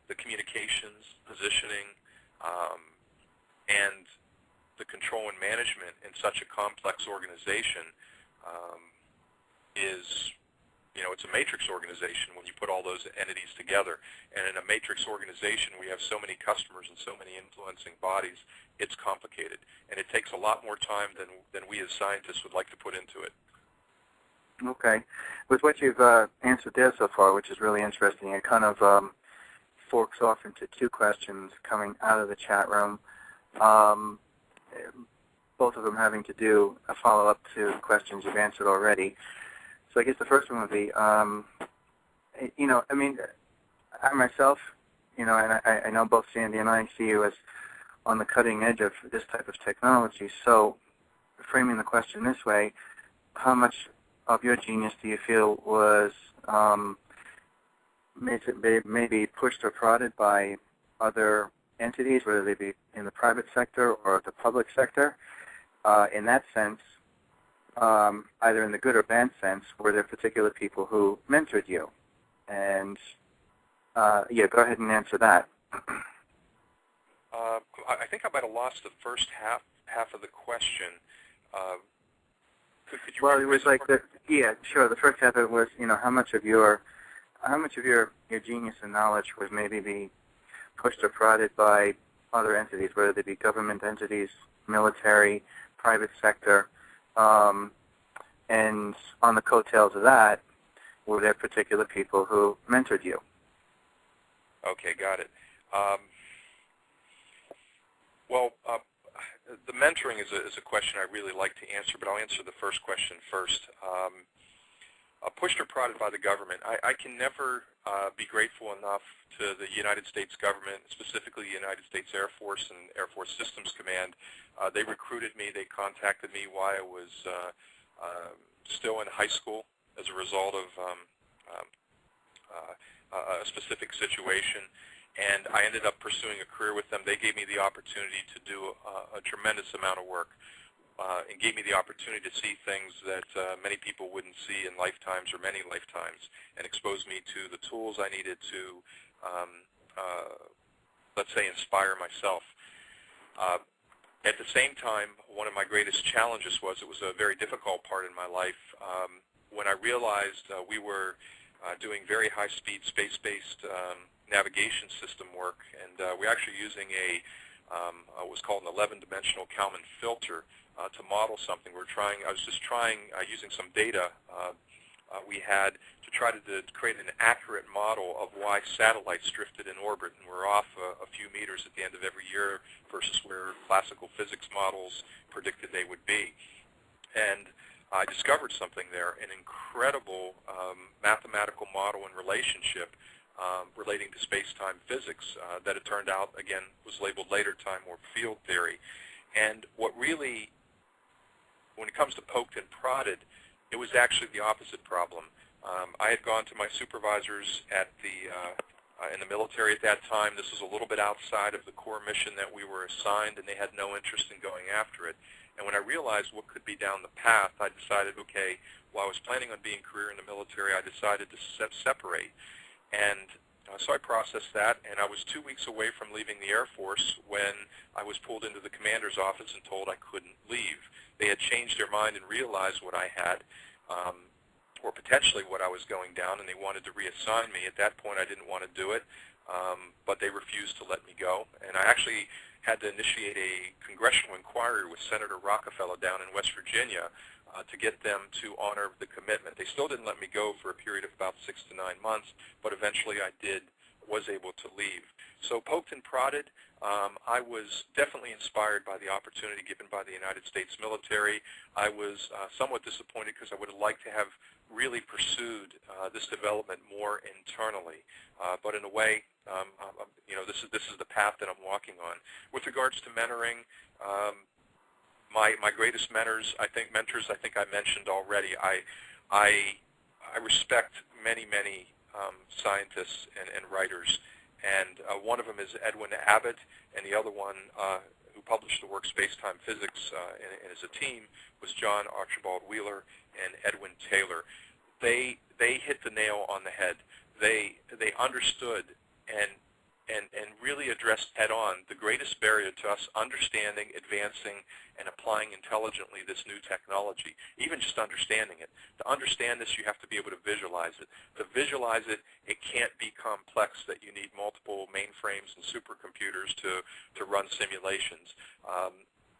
the communications, positioning, and the control and management in such a complex organization is, it's a matrix organization when you put all those entities together. And in a matrix organization, we have so many customers and so many influencing bodies, it's complicated. And it takes a lot more time than we as scientists would like to put into it. Okay. With what you've answered there so far, which is really interesting, it kind of forks off into two questions coming out of the chat room, both of them having to do a follow-up to questions you've answered already. So I guess the first one would be, I myself, and I know both Sandy and I see you as on the cutting edge of this type of technology. So framing the question this way, how much of your genius do you feel was maybe pushed or prodded by other entities, whether they be in the private sector or the public sector. In that sense, either in the good or bad sense, were there particular people who mentored you? And yeah, go ahead and answer that. I think I might have lost the first half of the question. Could you well, it was like yeah, sure. The first half of it was, how much of your genius and knowledge was maybe be pushed or prodded by other entities, whether they be government entities, military, private sector, and on the coattails of that, were there particular people who mentored you? Okay, got it. Well, the mentoring is a question I really like to answer, but I'll answer the first question first. Pushed or prodded by the government. I can never be grateful enough to the United States government, specifically the United States Air Force and Air Force Systems Command. They recruited me. They contacted me while I was still in high school as a result of a specific situation. And I ended up pursuing a career with them. They gave me the opportunity to do a tremendous amount of work and gave me the opportunity to see things that many people wouldn't see in lifetimes or many lifetimes, and exposed me to the tools I needed to, let's say, inspire myself. At the same time, one of my greatest challenges was, it was a very difficult part in my life, when I realized we were doing very high-speed space-based navigation system work, and we're actually using what's called an 11-dimensional Kalman filter to model something. I was just trying, using some data we had, to try to create an accurate model of why satellites drifted in orbit and were off a few meters at the end of every year versus where classical physics models predicted they would be. And I discovered something there, an incredible mathematical model and relationship relating to space-time physics that it turned out, again, was labeled later time or field theory. And what really, when it comes to poked and prodded, it was actually the opposite problem. I had gone to my supervisors at in the military at that time. This was a little bit outside of the core mission that we were assigned, and they had no interest in going after it. And when I realized what could be down the path, I decided, okay, while I was planning on being a career in the military, I decided to separate. And so I processed that, and I was 2 weeks away from leaving the Air Force when I was pulled into the commander's office and told I couldn't leave. They had changed their mind and realized what I had, or potentially what I was going down, and they wanted to reassign me. At that point, I didn't want to do it, but they refused to let me go. And I actually had to initiate a congressional inquiry with Senator Rockefeller down in West Virginia to get them to honor the commitment. They still didn't let me go for a period of about 6 to 9 months, but eventually I was able to leave. So poked and prodded, I was definitely inspired by the opportunity given by the United States military. I was somewhat disappointed because I would have liked to have really pursued this development more internally. But in a way, this is the path that I'm walking on. With regards to mentoring, my greatest mentors, I think I mentioned already. I respect many scientists and writers, and one of them is Edwin Abbott, and the other one who published the work Space-Time Physics and as a team was John Archibald Wheeler and Edwin Taylor. They hit the nail on the head. They understood and really addressed head-on the greatest barrier to us understanding, advancing, and applying intelligently this new technology, even just understanding it. To understand this, you have to be able to visualize it. To visualize it, it can't be complex that you need multiple mainframes and supercomputers to run simulations.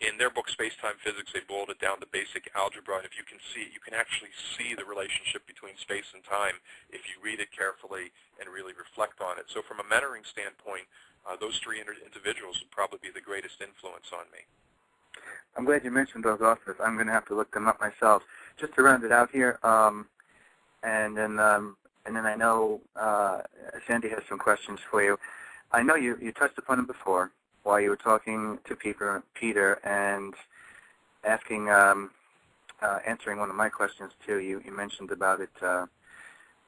In their book, Space-Time Physics, they boiled it down to basic algebra, and if you can see it, you can actually see the relationship between space and time if you read it carefully and really reflect on it. So from a mentoring standpoint, those three individuals would probably be the greatest influence on me. I'm glad you mentioned those authors. I'm going to have to look them up myself. Just to round it out here, and then I know Sandy has some questions for you. I know you touched upon them before, while you were talking to Peter and asking, answering one of my questions too. You mentioned about it.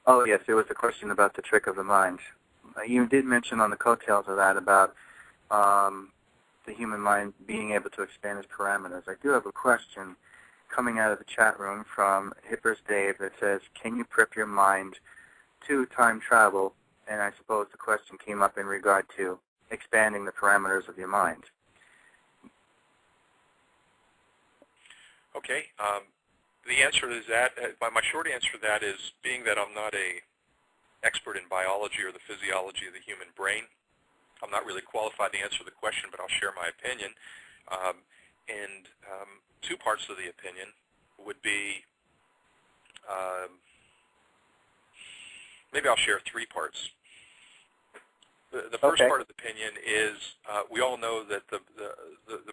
Oh yes, there was a question about the trick of the mind. You did mention on the coattails of that about the human mind being able to expand its parameters. I do have a question coming out of the chat room from Hippers Dave that says, can you prep your mind to time travel? And I suppose the question came up in regard to expanding the parameters of your mind. Okay. The answer is that, my short answer to that is, being that I'm not an expert in biology or the physiology of the human brain, I'm not really qualified to answer the question, but I'll share my opinion. And two parts of the opinion would be, maybe I'll share 3 parts. The first part of the opinion is, we all know that the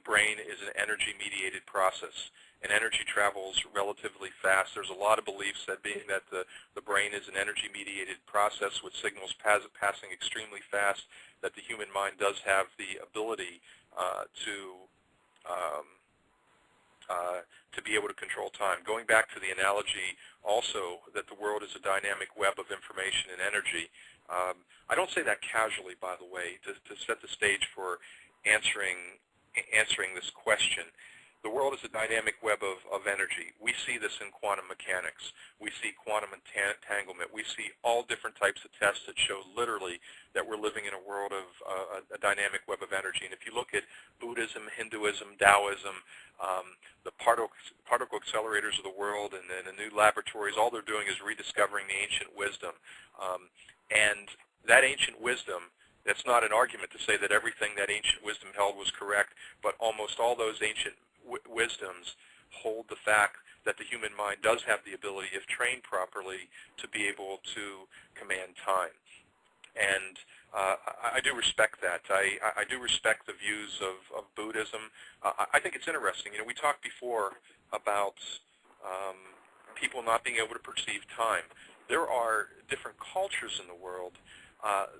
brain is an energy-mediated process, and energy travels relatively fast. There's a lot of beliefs that being that the brain is an energy-mediated process with signals passing extremely fast, that the human mind does have the ability to be able to control time. Going back to the analogy also that the world is a dynamic web of information and energy, I don't say that casually, by the way, to set the stage for answering this question. The world is a dynamic web of energy. We see this in quantum mechanics. We see quantum entanglement. We see all different types of tests that show literally that we're living in a world of a dynamic web of energy. And if you look at Buddhism, Hinduism, Taoism, the particle accelerators of the world and the new laboratories, all they're doing is rediscovering the ancient wisdom. And that ancient wisdom, that's not an argument to say that everything that ancient wisdom held was correct, but almost all those ancient wisdoms hold the fact that the human mind does have the ability, if trained properly, to be able to command time. And I do respect that. I do respect the views of Buddhism. I think it's interesting. You know, we talked before about people not being able to perceive time. There are different cultures in the world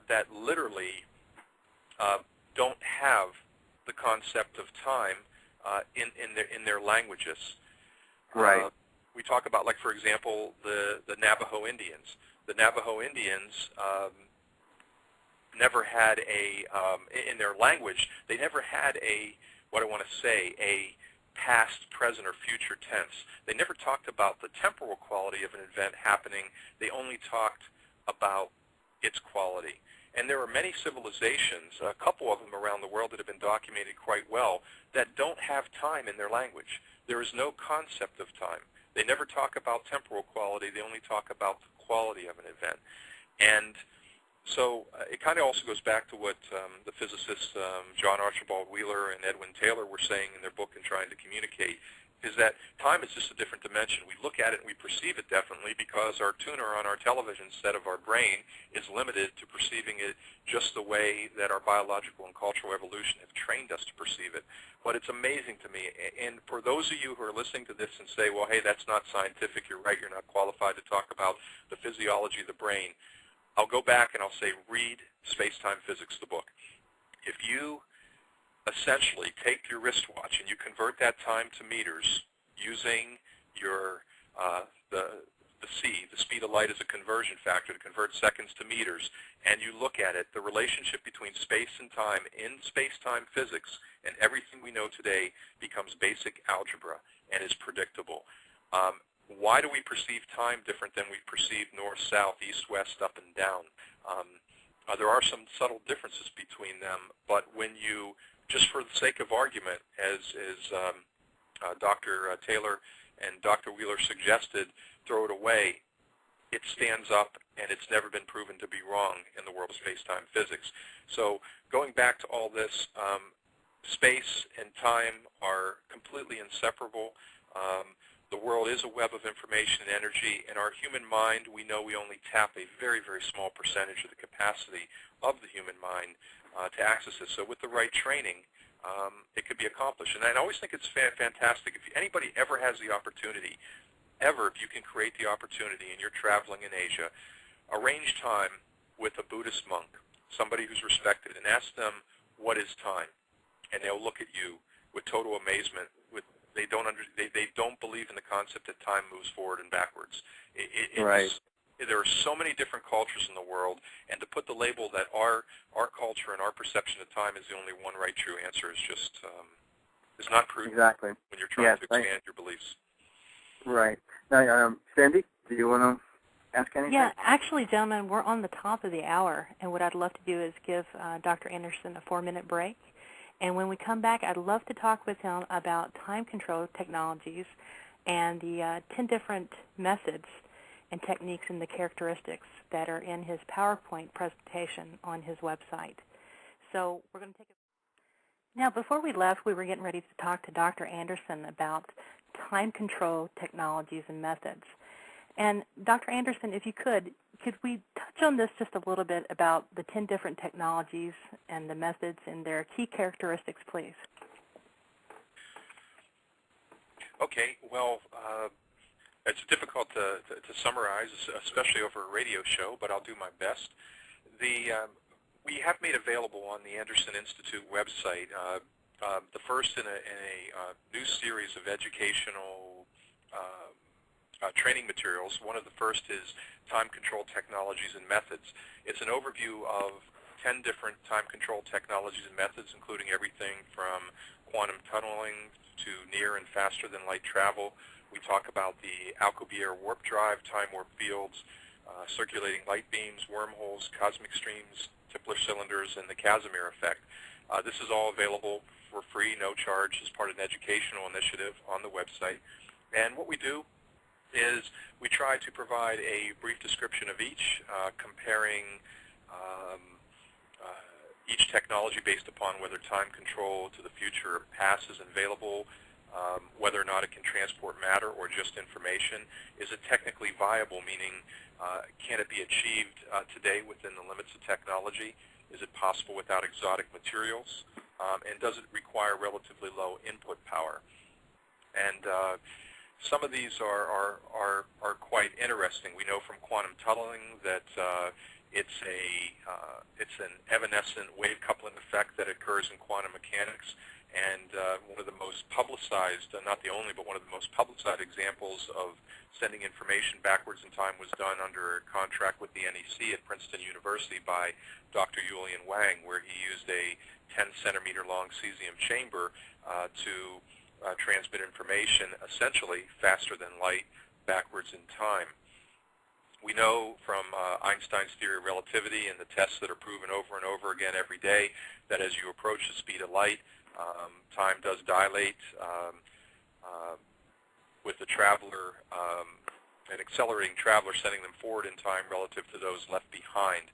that literally don't have the concept of time in their languages. Right. We talk about, like, for example, the Navajo Indians. The Navajo Indians never had in their language, they never had what I want to say, a past, present, or future tense. They never talked about the temporal quality of an event happening. They only talked about its quality. And there are many civilizations, a couple of them around the world that have been documented quite well, that don't have time in their language. There is no concept of time. They never talk about temporal quality. They only talk about the quality of an event. And so it kind of also goes back to what the physicists John Archibald Wheeler and Edwin Taylor were saying in their book and trying to communicate, is that time is just a different dimension. We look at it and we perceive it differently because our tuner on our television set of our brain is limited to perceiving it just the way that our biological and cultural evolution have trained us to perceive it. But it's amazing to me. And for those of you who are listening to this and say, well, hey, that's not scientific, you're right, you're not qualified to talk about the physiology of the brain, I'll go back and I'll say, read Space-Time Physics, the book. If you essentially take your wristwatch and you convert that time to meters using your the speed of light as a conversion factor to convert seconds to meters, and you look at it, the relationship between space and time in space-time physics and everything we know today becomes basic algebra and is predictable. Why do we perceive time different than we perceive north, south, east, west, up, and down? There are some subtle differences between them, but when you, just for the sake of argument, as Dr. Taylor and Dr. Wheeler suggested, throw it away, it stands up, and it's never been proven to be wrong in the world of space-time physics. So going back to all this, space and time are completely inseparable. The world is a web of information and energy. In our human mind, we know we only tap a very, very small percentage of the capacity of the human mind to access this. So with the right training, it could be accomplished. And I always think it's fantastic. If anybody ever has the opportunity, if you can create the opportunity and you're traveling in Asia, arrange time with a Buddhist monk, somebody who's respected, and ask them, what is time? And they'll look at you with total amazement. They don't believe in the concept that time moves forward and backwards. Right. there are so many different cultures in the world, and to put the label that our culture and our perception of time is the only one right true answer is just is not prudent. Exactly. When you're trying to expand your beliefs. Right. Now, Sandy, do you want to ask anything? Yeah, actually, gentlemen, we're on the top of the hour, and what I'd love to do is give Dr. Anderson a 4-minute break. And when we come back, I'd love to talk with him about time control technologies and the 10 different methods and techniques and the characteristics that are in his PowerPoint presentation on his website. So we're going to take a... Now, before we left, we were getting ready to talk to Dr. Anderson about time control technologies and methods. And Dr. Anderson, if you could we touch on this just a little bit about the 10 different technologies and the methods and their key characteristics, please? Okay, well, it's difficult to summarize, especially over a radio show, but I'll do my best. We have made available on the Anderson Institute website the first in a new series of educational training materials. One of the first is Time Control Technologies and Methods. It's an overview of 10 different time control technologies and methods, including everything from quantum tunneling to near and faster than light travel. We talk about the Alcubierre warp drive, time warp fields, circulating light beams, wormholes, cosmic streams, Tipler cylinders, and the Casimir effect. This is all available for free, no charge, as part of an educational initiative on the website. And what we do is we try to provide a brief description of each, comparing each technology based upon whether time control to the future or past is available, whether or not it can transport matter or just information. Is it technically viable, meaning can it be achieved today within the limits of technology? Is it possible without exotic materials? And does it require relatively low input power? And some of these are quite interesting. We know from quantum tunneling that it's an evanescent wave coupling effect that occurs in quantum mechanics. And one of the most publicized, not the only, but one of the most publicized examples of sending information backwards in time was done under a contract with the NEC at Princeton University by Dr. Julian Wang, where he used a 10-centimeter long cesium chamber to transmit information essentially faster than light backwards in time. We know from Einstein's theory of relativity and the tests that are proven over and over again every day that as you approach the speed of light, time does dilate with the traveler, an accelerating traveler sending them forward in time relative to those left behind.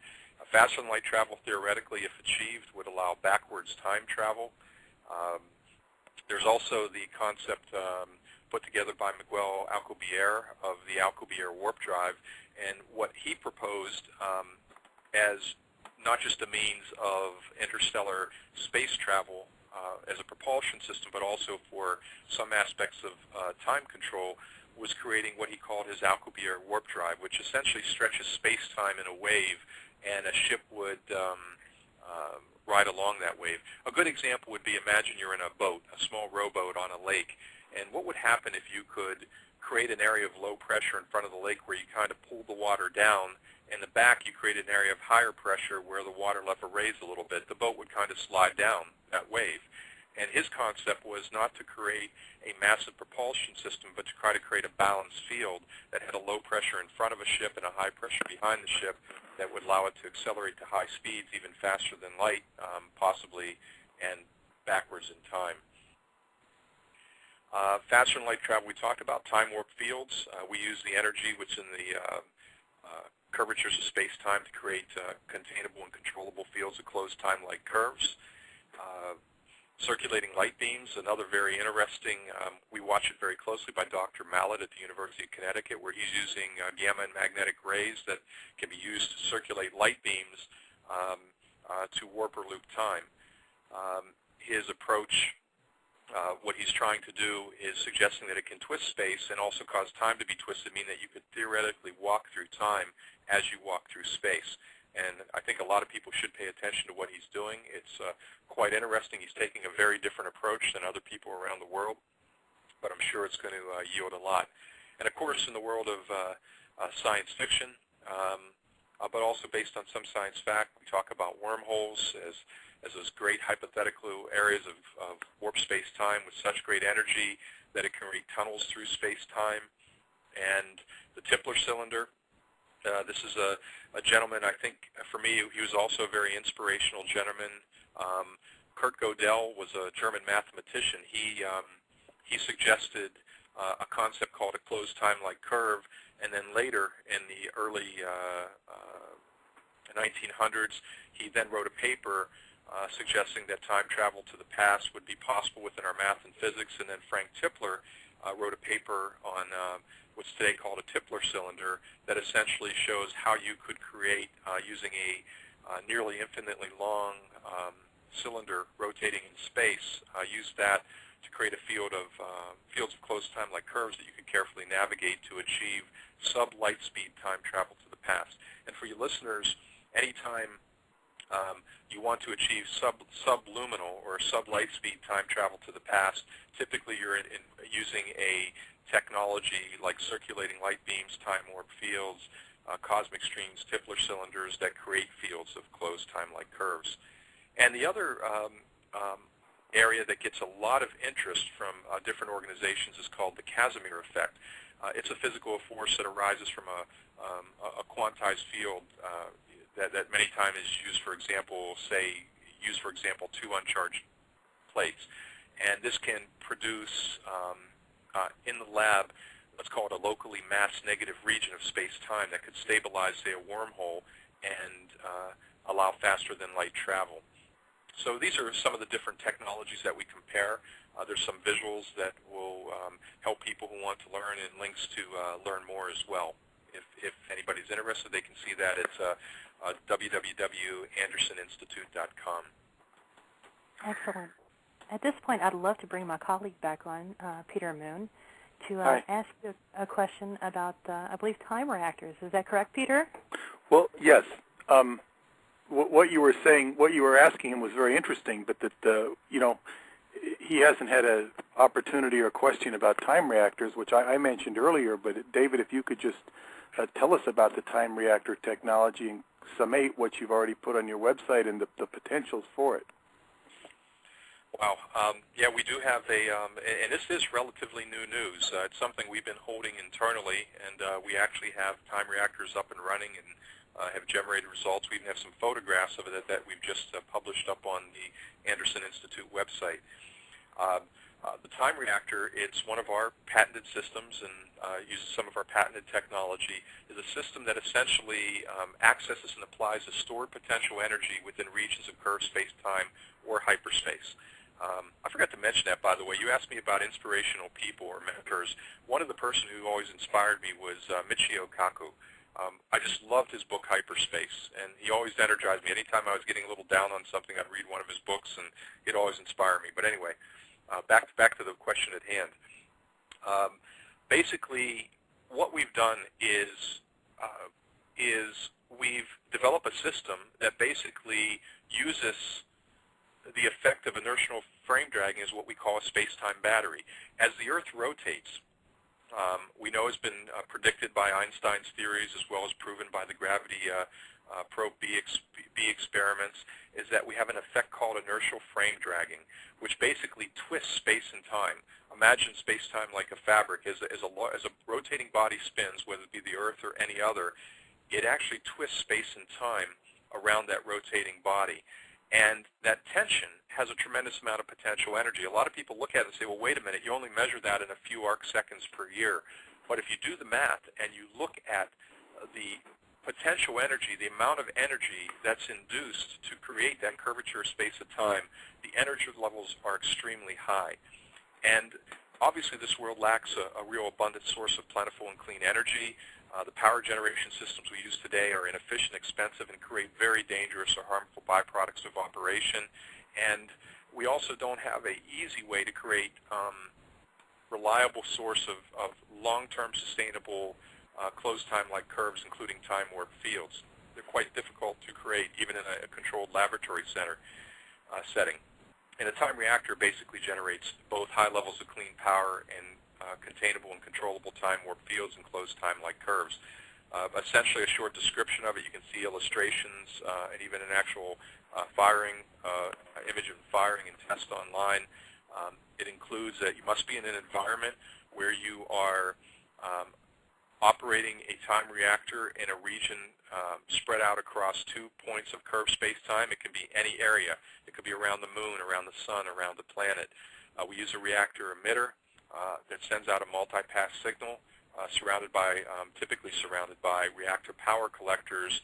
Faster than light travel, theoretically, if achieved, would allow backwards time travel. There's also the concept put together by Miguel Alcubierre of the Alcubierre warp drive, and what he proposed as not just a means of interstellar space travel as a propulsion system, but also for some aspects of time control, was creating what he called his Alcubierre warp drive, which essentially stretches space-time in a wave, and a ship would ride along that wave. A good example would be, imagine you're in a boat, a small rowboat on a lake, and what would happen if you could create an area of low pressure in front of the lake where you kind of pulled the water down, and in the back you create an area of higher pressure where the water level raised a little bit. The boat would kind of slide down that wave. And his concept was not to create a massive propulsion system, but to try to create a balanced field that had a low pressure in front of a ship and a high pressure behind the ship that would allow it to accelerate to high speeds even faster than light, possibly, and backwards in time. Faster than light travel, we talked about time warp fields. We use the energy which in the curvatures of space-time to create containable and controllable fields of closed time-like curves. Circulating light beams, another very interesting, we watch it very closely by Dr. Mallet at the University of Connecticut, where he's using gamma and magnetic rays that can be used to circulate light beams to warp or loop time. His approach, what he's trying to do is suggesting that it can twist space and also cause time to be twisted, meaning that you could theoretically walk through time as you walk through space. And I think a lot of people should pay attention to what he's doing. It's quite interesting. He's taking a very different approach than other people around the world, but I'm sure it's going to yield a lot. And of course, in the world of science fiction, but also based on some science fact. We talk about wormholes as those great hypothetical areas of warp space-time with such great energy that it can create tunnels through space-time. And the Tipler cylinder, this is a gentleman, I think, for me, he was also a very inspirational gentleman. Kurt Gödel was a German mathematician. He suggested a concept called a closed time-like curve, and then later in the early 1900s, he then wrote a paper suggesting that time travel to the past would be possible within our math and physics, and then Frank Tipler wrote a paper on what's today called a Tipler cylinder that essentially shows how you could create, using a nearly infinitely long cylinder rotating in space, use that to create a fields of closed time-like curves that you could carefully navigate to achieve sub-light speed time travel to the past. And for you listeners, anytime you want to achieve subluminal or sub-light speed time travel to the past, typically you're using a technology like circulating light beams, time warp fields, cosmic streams, Tipler cylinders that create fields of closed time-like curves. And the other area that gets a lot of interest from different organizations is called the Casimir effect. It's a physical force that arises from a quantized field that many times is used, for example, two uncharged plates. And this can produce in the lab what's called a locally mass-negative region of space-time that could stabilize, say, a wormhole and allow faster-than-light travel. So these are some of the different technologies that we compare. There's some visuals that will help people who want to learn, and links to learn more as well. If anybody's interested, they can see that. It's www.andersoninstitute.com. Excellent. At this point, I'd love to bring my colleague back on, Peter Moon, to ask you a question about, I believe, time reactors. Is that correct, Peter? Well, yes. What you were saying, what you were asking him was very interesting, but that, he hasn't had an opportunity or question about time reactors, which I mentioned earlier. But, David, if you could just tell us about the time reactor technology and summate what you've already put on your website and the potentials for it. Wow. Yeah, we do have and this is relatively new news. It's something we've been holding internally, and we actually have time reactors up and running and have generated results. We even have some photographs of it that we've just published up on the Anderson Institute website. The time reactor, it's one of our patented systems and uses some of our patented technology, is a system that essentially accesses and applies a stored potential energy within regions of curved space-time or hyperspace. I forgot to mention that, by the way. You asked me about inspirational people or mentors. One of the person who always inspired me was Michio Kaku. I just loved his book Hyperspace, and he always energized me. Anytime I was getting a little down on something, I'd read one of his books, and it always inspired me. But anyway, back to the question at hand. Basically, what we've done is we've developed a system that basically uses the effect of inertial frame dragging is what we call a space-time battery. As the Earth rotates, we know has been predicted by Einstein's theories as well as proven by the gravity probe B experiments, is that we have an effect called inertial frame dragging, which basically twists space and time. Imagine space-time like a fabric. As a rotating body spins, whether it be the Earth or any other, it actually twists space and time around that rotating body. And that tension has a tremendous amount of potential energy. A lot of people look at it and say, well, wait a minute, you only measure that in a few arc seconds per year. But if you do the math and you look at the potential energy, the amount of energy that's induced to create that curvature of space and time, the energy levels are extremely high. And obviously this world lacks a real abundant source of plentiful and clean energy. The power generation systems we use today are inefficient, expensive, and create very dangerous or harmful byproducts of operation. And we also don't have an easy way to create reliable source of long-term sustainable closed time-like curves, including time warp fields. They're quite difficult to create, even in a controlled laboratory setting. And a time reactor basically generates both high levels of clean power and containable and controllable time warp fields and closed time-like curves. essentially a short description of it. You can see illustrations and even an actual firing image of firing and test online. It includes that you must be in an environment where you are operating a time reactor in a region spread out across 2 points of curved space-time. It can be any area. It could be around the moon, around the sun, around the planet. We use a reactor emitter that sends out a multi-pass signal typically surrounded by reactor power collectors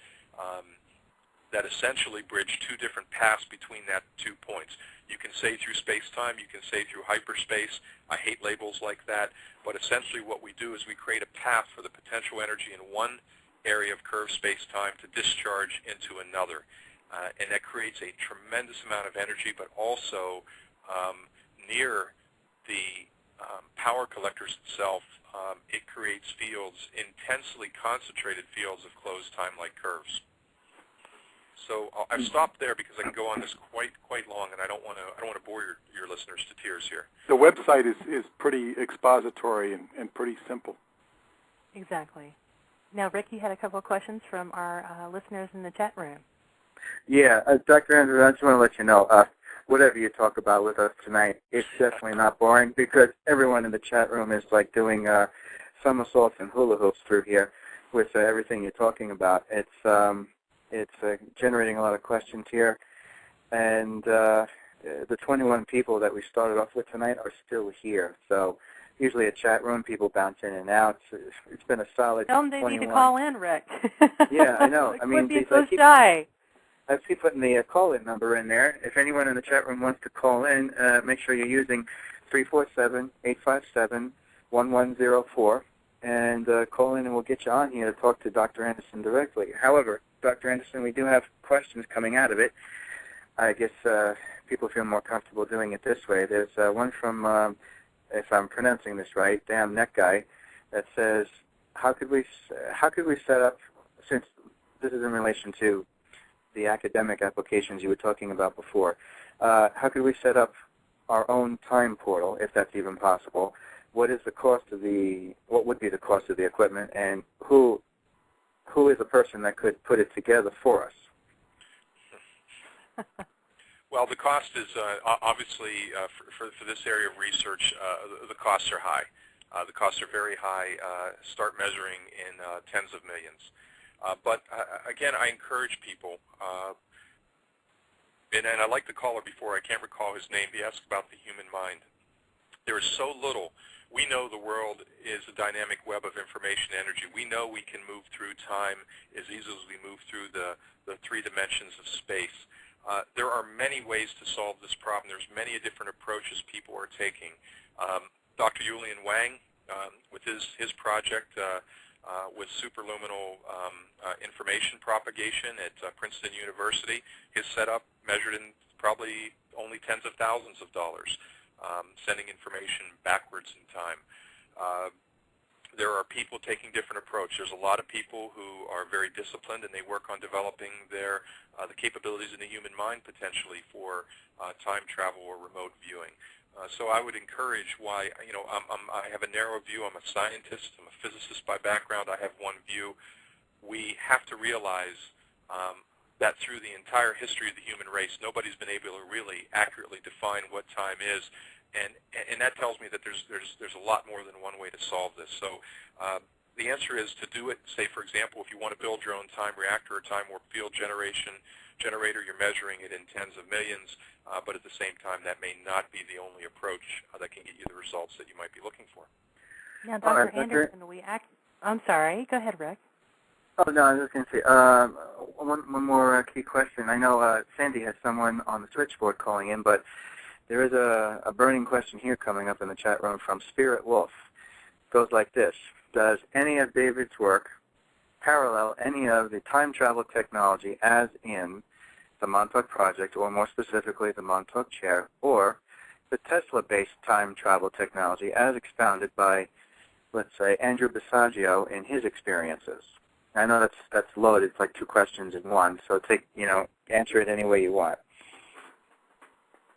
that essentially bridge 2 different paths between that 2 points. You can say through space-time, you can say through hyperspace. I hate labels like that, but essentially what we do is we create a path for the potential energy in one area of curved space-time to discharge into another. And that creates a tremendous amount of energy, but also near the power collectors itself, it creates fields, intensely concentrated fields of closed time-like curves. So I've stopped there because I can go on this quite long, and I don't want to bore your listeners to tears here. The website is pretty expository and pretty simple. Exactly. Now, Rick, you had a couple of questions from our listeners in the chat room. Yeah, Dr. Andrews, I just want to let you know, whatever you talk about with us tonight, it's definitely not boring because everyone in the chat room is like doing somersaults and hula hoops through here with everything you're talking about. It's generating a lot of questions here, and the 21 people that we started off with tonight are still here. So usually a chat room, people bounce in and out. It's been a solid 21. Tell them they need to call in, Rick. Yeah, I know. I mean, be so shy. I keep putting the call-in number in there. If anyone in the chat room wants to call in, make sure you're using 347-857-1104, and call in and we'll get you on here to talk to Dr. Anderson directly. However, Dr. Anderson, we do have questions coming out of it. I guess people feel more comfortable doing it this way. There's one from, if I'm pronouncing this right, Damn Neck Guy, that says, how could we set up, since this is in relation to the academic applications you were talking about before, how could we set up our own time portal, if that's even possible? What would be the cost of the equipment, and who is the person that could put it together for us? Well, the cost is obviously for this area of research, the costs are high. The costs are very high. Start measuring in tens of millions. But again, I encourage people, and I like the caller before. I can't recall his name. He asked about the human mind. There is so little. We know the world is a dynamic web of information and energy. We know we can move through time as easily as we move through the 3 dimensions of space. There are many ways to solve this problem. There's many different approaches people are taking. Dr. Julian Wang, with his project with superluminal information propagation at Princeton University, his setup measured in probably only tens of thousands of dollars. Sending information backwards in time. There are people taking different approach. There's a lot of people who are very disciplined and they work on developing the capabilities in the human mind potentially for time travel or remote viewing. So I would encourage I have a narrow view. I'm a scientist. I'm a physicist by background. I have one view. We have to realize that through the entire history of the human race, nobody's been able to really accurately define what time is, and that tells me that there's a lot more than one way to solve this. So the answer is to do it. Say, for example, if you want to build your own time reactor or time warp field generator, you're measuring it in tens of millions, but at the same time, that may not be the only approach that can get you the results that you might be looking for. Now, Dr. Anderson, I'm sorry. Go ahead, Rick. Oh, no, I was just going to say, one more key question. I know Sandy has someone on the switchboard calling in, but there is a burning question here coming up in the chat room from Spirit Wolf. It goes like this. Does any of David's work parallel any of the time travel technology as in the Montauk Project, or more specifically the Montauk Chair, or the Tesla-based time travel technology as expounded by, let's say, Andrew Basiago in his experiences? I know that's loaded. It's like 2 questions in one, so answer it any way you want.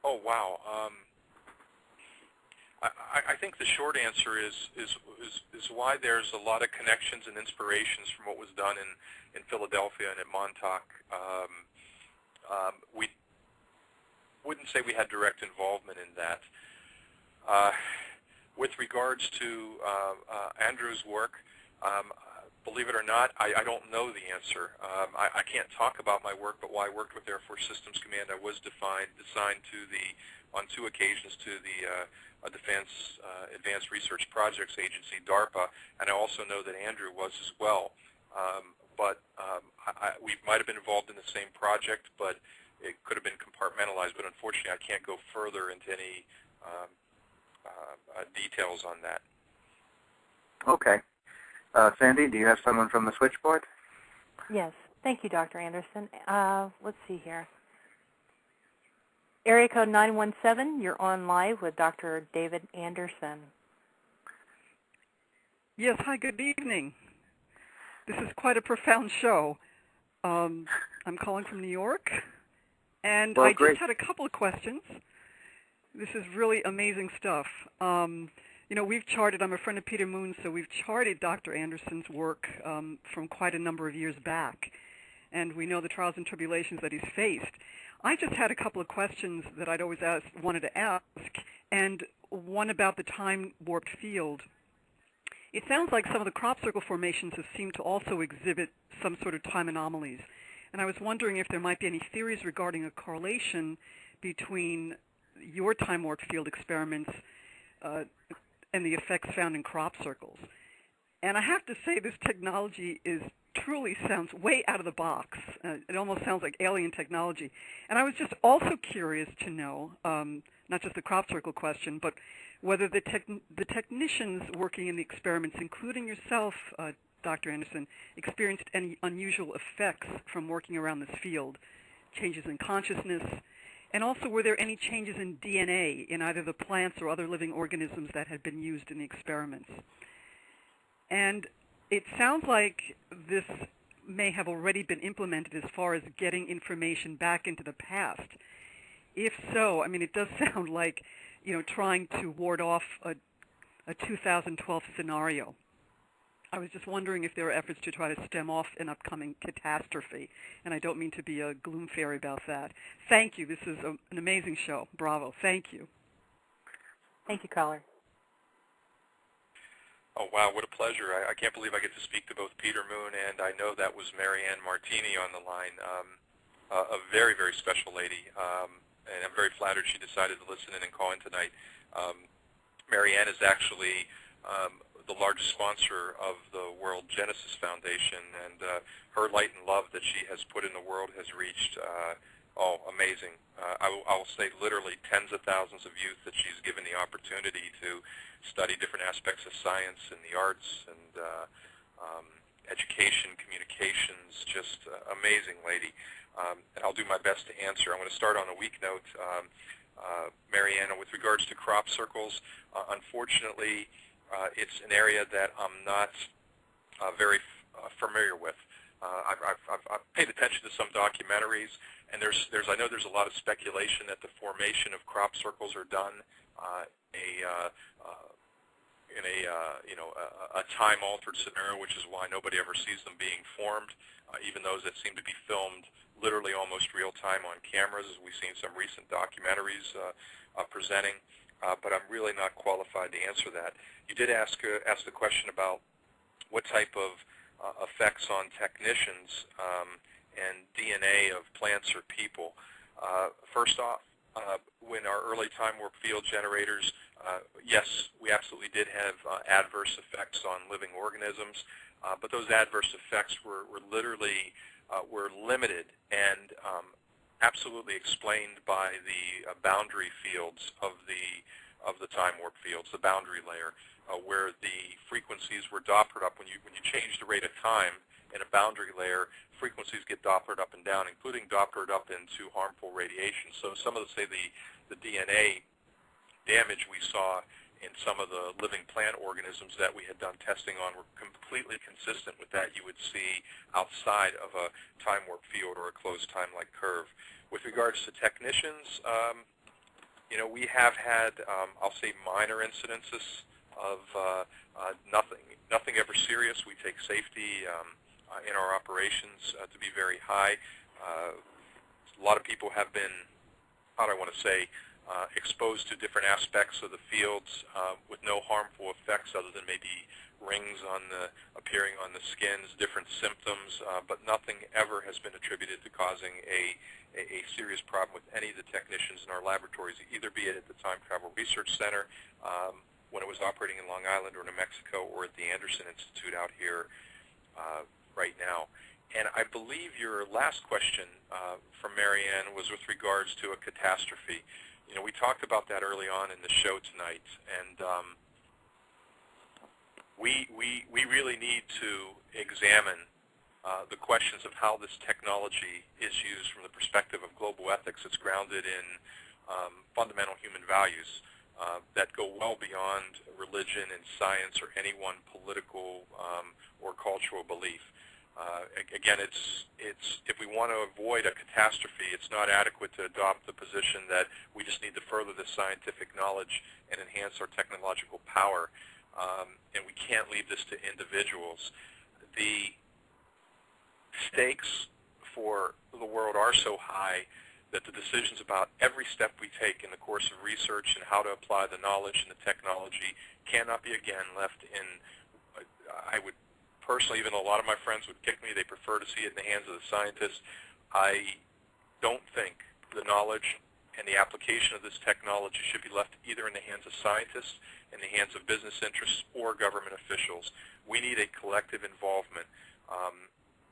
Oh, wow. I think the short answer is why there's a lot of connections and inspirations from what was done in Philadelphia and at Montauk. We wouldn't say we had direct involvement in that. With regards to Andrew's work, believe it or not, I don't know the answer. I can't talk about my work, but while I worked with Air Force Systems Command, I was assigned to on 2 occasions to the Defense Advanced Research Projects Agency, DARPA, and I also know that Andrew was as well. We might have been involved in the same project, but it could have been compartmentalized. But unfortunately, I can't go further into any details on that. Okay. Sandy, do you have someone from the switchboard? Yes. Thank you, Dr. Anderson. Let's see here. Area code 917, you're on live with Dr. David Anderson. Yes, hi, good evening. This is quite a profound show. I'm calling from New York, and I just had a couple of questions. This is really amazing stuff. You know, we've charted, I'm a friend of Peter Moon, so we've charted Dr. Anderson's work from quite a number of years back, and we know the trials and tribulations that he's faced. I just had a couple of questions that I'd always wanted to ask, and one about the time-warped field. It sounds like some of the crop circle formations have seemed to also exhibit some sort of time anomalies, and I was wondering if there might be any theories regarding a correlation between your time-warped field experiments and the effects found in crop circles. And I have to say this technology truly sounds way out of the box. It almost sounds like alien technology. And I was just also curious to know, not just the crop circle question, but whether the technicians working in the experiments, including yourself, Dr. Anderson, experienced any unusual effects from working around this field, changes in consciousness, and also were there any changes in DNA in either the plants or other living organisms that had been used in the experiments? And it sounds like this may have already been implemented as far as getting information back into the past. If so, I mean, it does sound like, you know, trying to ward off a 2012 scenario. I was just wondering if there are efforts to try to stem off an upcoming catastrophe, and I don't mean to be a gloom fairy about that. Thank you. This is an amazing show. Bravo. Thank you. Thank you, caller. Oh, wow, what a pleasure. I can't believe I get to speak to both Peter Moon, and I know that was Marianne Martini on the line, a very, very special lady, and I'm very flattered she decided to listen in and call in tonight. Marianne is actually the largest sponsor of the World Genesis Foundation, and her light and love that she has put in the world has reached, amazing. I will say literally tens of thousands of youth that she's given the opportunity to study different aspects of science and the arts and education, communications, just amazing lady. And I'll do my best to answer. I'm going to start on a weak note. Mariana, with regards to crop circles, unfortunately, it's an area that I'm not very familiar with. I've paid attention to some documentaries, and I know there's a lot of speculation that the formation of crop circles are done in a time-altered scenario, which is why nobody ever sees them being formed, even those that seem to be filmed literally almost real-time on cameras, as we've seen some recent documentaries presenting. But I'm really not qualified to answer that. You did ask the question about what type of effects on technicians and DNA of plants or people. First off, when our early time warp field generators, yes, we absolutely did have adverse effects on living organisms, but those adverse effects were literally limited and absolutely explained by the boundary fields of the time warp fields, the boundary layer, where the frequencies were Dopplered up. When you change the rate of time in a boundary layer, frequencies get Dopplered up and down, including Dopplered up into harmful radiation. So some of the DNA damage we saw in some of the living plant organisms that we had done testing on were completely consistent with that you would see outside of a time warp field or a closed time-like curve. With regards to technicians, we have had, I'll say, minor incidences of nothing ever serious. We take safety in our operations to be very high. A lot of people have been, how do I want to say, exposed to different aspects of the fields with no harmful effects other than maybe rings appearing on the skins, different symptoms, but nothing ever has been attributed to causing a serious problem with any of the technicians in our laboratories, either be it at the Time Travel Research Center when it was operating in Long Island or New Mexico, or at the Anderson Institute out here right now. And I believe your last question from Marianne was with regards to a catastrophe. We talked about that early on in the show tonight, and we really need to examine the questions of how this technology is used from the perspective of global ethics. It's grounded in fundamental human values that go well beyond religion and science or any one political or cultural belief. Again, it's if we want to avoid a catastrophe, it's not adequate to adopt the position that we just need to further the scientific knowledge and enhance our technological power, and we can't leave this to individuals. The stakes for the world are so high that the decisions about every step we take in the course of research and how to apply the knowledge and the technology cannot be, again, left in, I would personally, even though a lot of my friends would kick me, they prefer to see it in the hands of the scientists. I don't think the knowledge and the application of this technology should be left either in the hands of scientists, in the hands of business interests, or government officials. We need a collective involvement.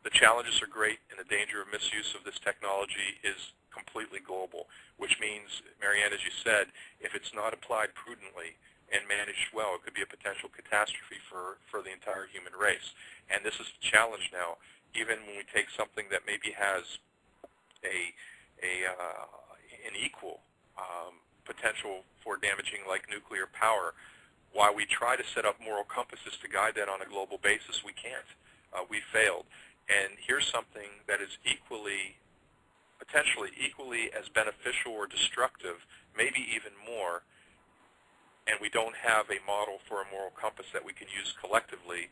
The challenges are great, and the danger of misuse of this technology is completely global, which means, Marianne, as you said, if it's not applied prudently and managed well, it could be a potential catastrophe for the entire human race. And this is the challenge now. Even when we take something that maybe has an equal potential for damaging like nuclear power, while we try to set up moral compasses to guide that on a global basis, we can't. We failed. And here's something that is potentially equally as beneficial or destructive, maybe even more, and we don't have a model for a moral compass that we can use collectively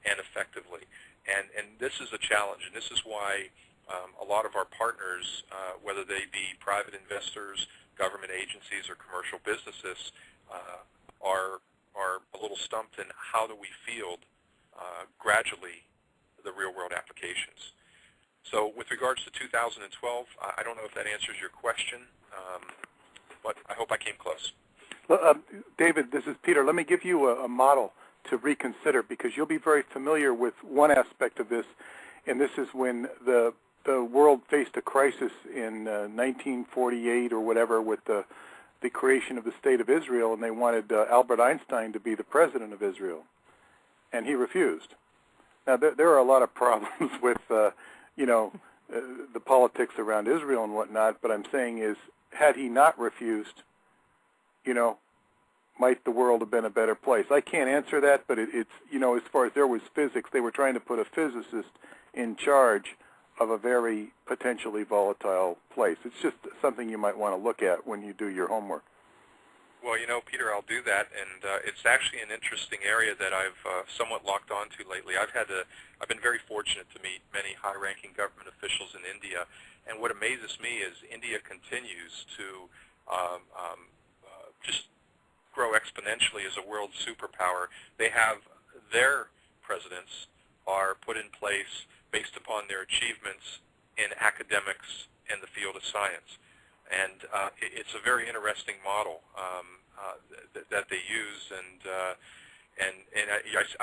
and effectively. And this is a challenge, and this is why a lot of our partners, whether they be private investors, government agencies, or commercial businesses, are a little stumped in how do we field gradually the real-world applications. So with regards to 2012, I don't know if that answers your question, but I hope I came close. Well, David, this is Peter. Let me give you a model to reconsider, because you'll be very familiar with one aspect of this, and this is when the world faced a crisis in 1948 or whatever with the creation of the State of Israel, and they wanted Albert Einstein to be the president of Israel, and he refused. Now, there are a lot of problems with, the politics around Israel and whatnot, but I'm saying is, had he not refused, might the world have been a better place? I can't answer that, but it's, as far as there was physics, they were trying to put a physicist in charge of a very potentially volatile place. It's just something you might want to look at when you do your homework. Well, Peter, I'll do that, and it's actually an interesting area that I've somewhat locked onto lately. I've been very fortunate to meet many high-ranking government officials in India, and what amazes me is India continues to just grow exponentially as a world superpower. They have their presidents are put in place based upon their achievements in academics and the field of science. And it's a very interesting model that they use, and I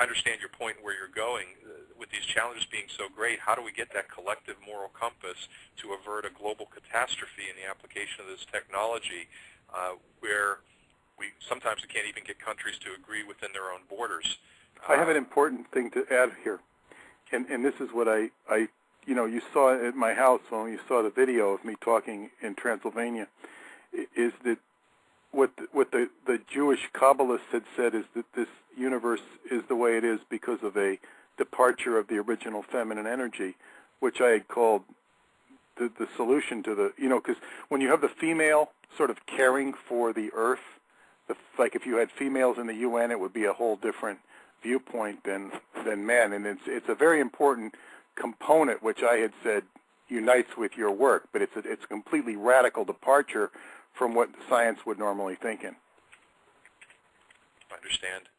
understand your point where you're going. With these challenges being so great, how do we get that collective moral compass to avert a global catastrophe in the application of this technology, where sometimes we can't even get countries to agree within their own borders? I have an important thing to add here, and this is what I you saw at my house when you saw the video of me talking in Transylvania, is that what the Jewish Kabbalists had said is that this universe is the way it is because of a departure of the original feminine energy, which I had called the solution to the, because when you have the female sort of caring for the Earth, like if you had females in the UN, it would be a whole different viewpoint than men, and it's a very important component, which I had said unites with your work, but it's a completely radical departure from what science would normally think in. I understand.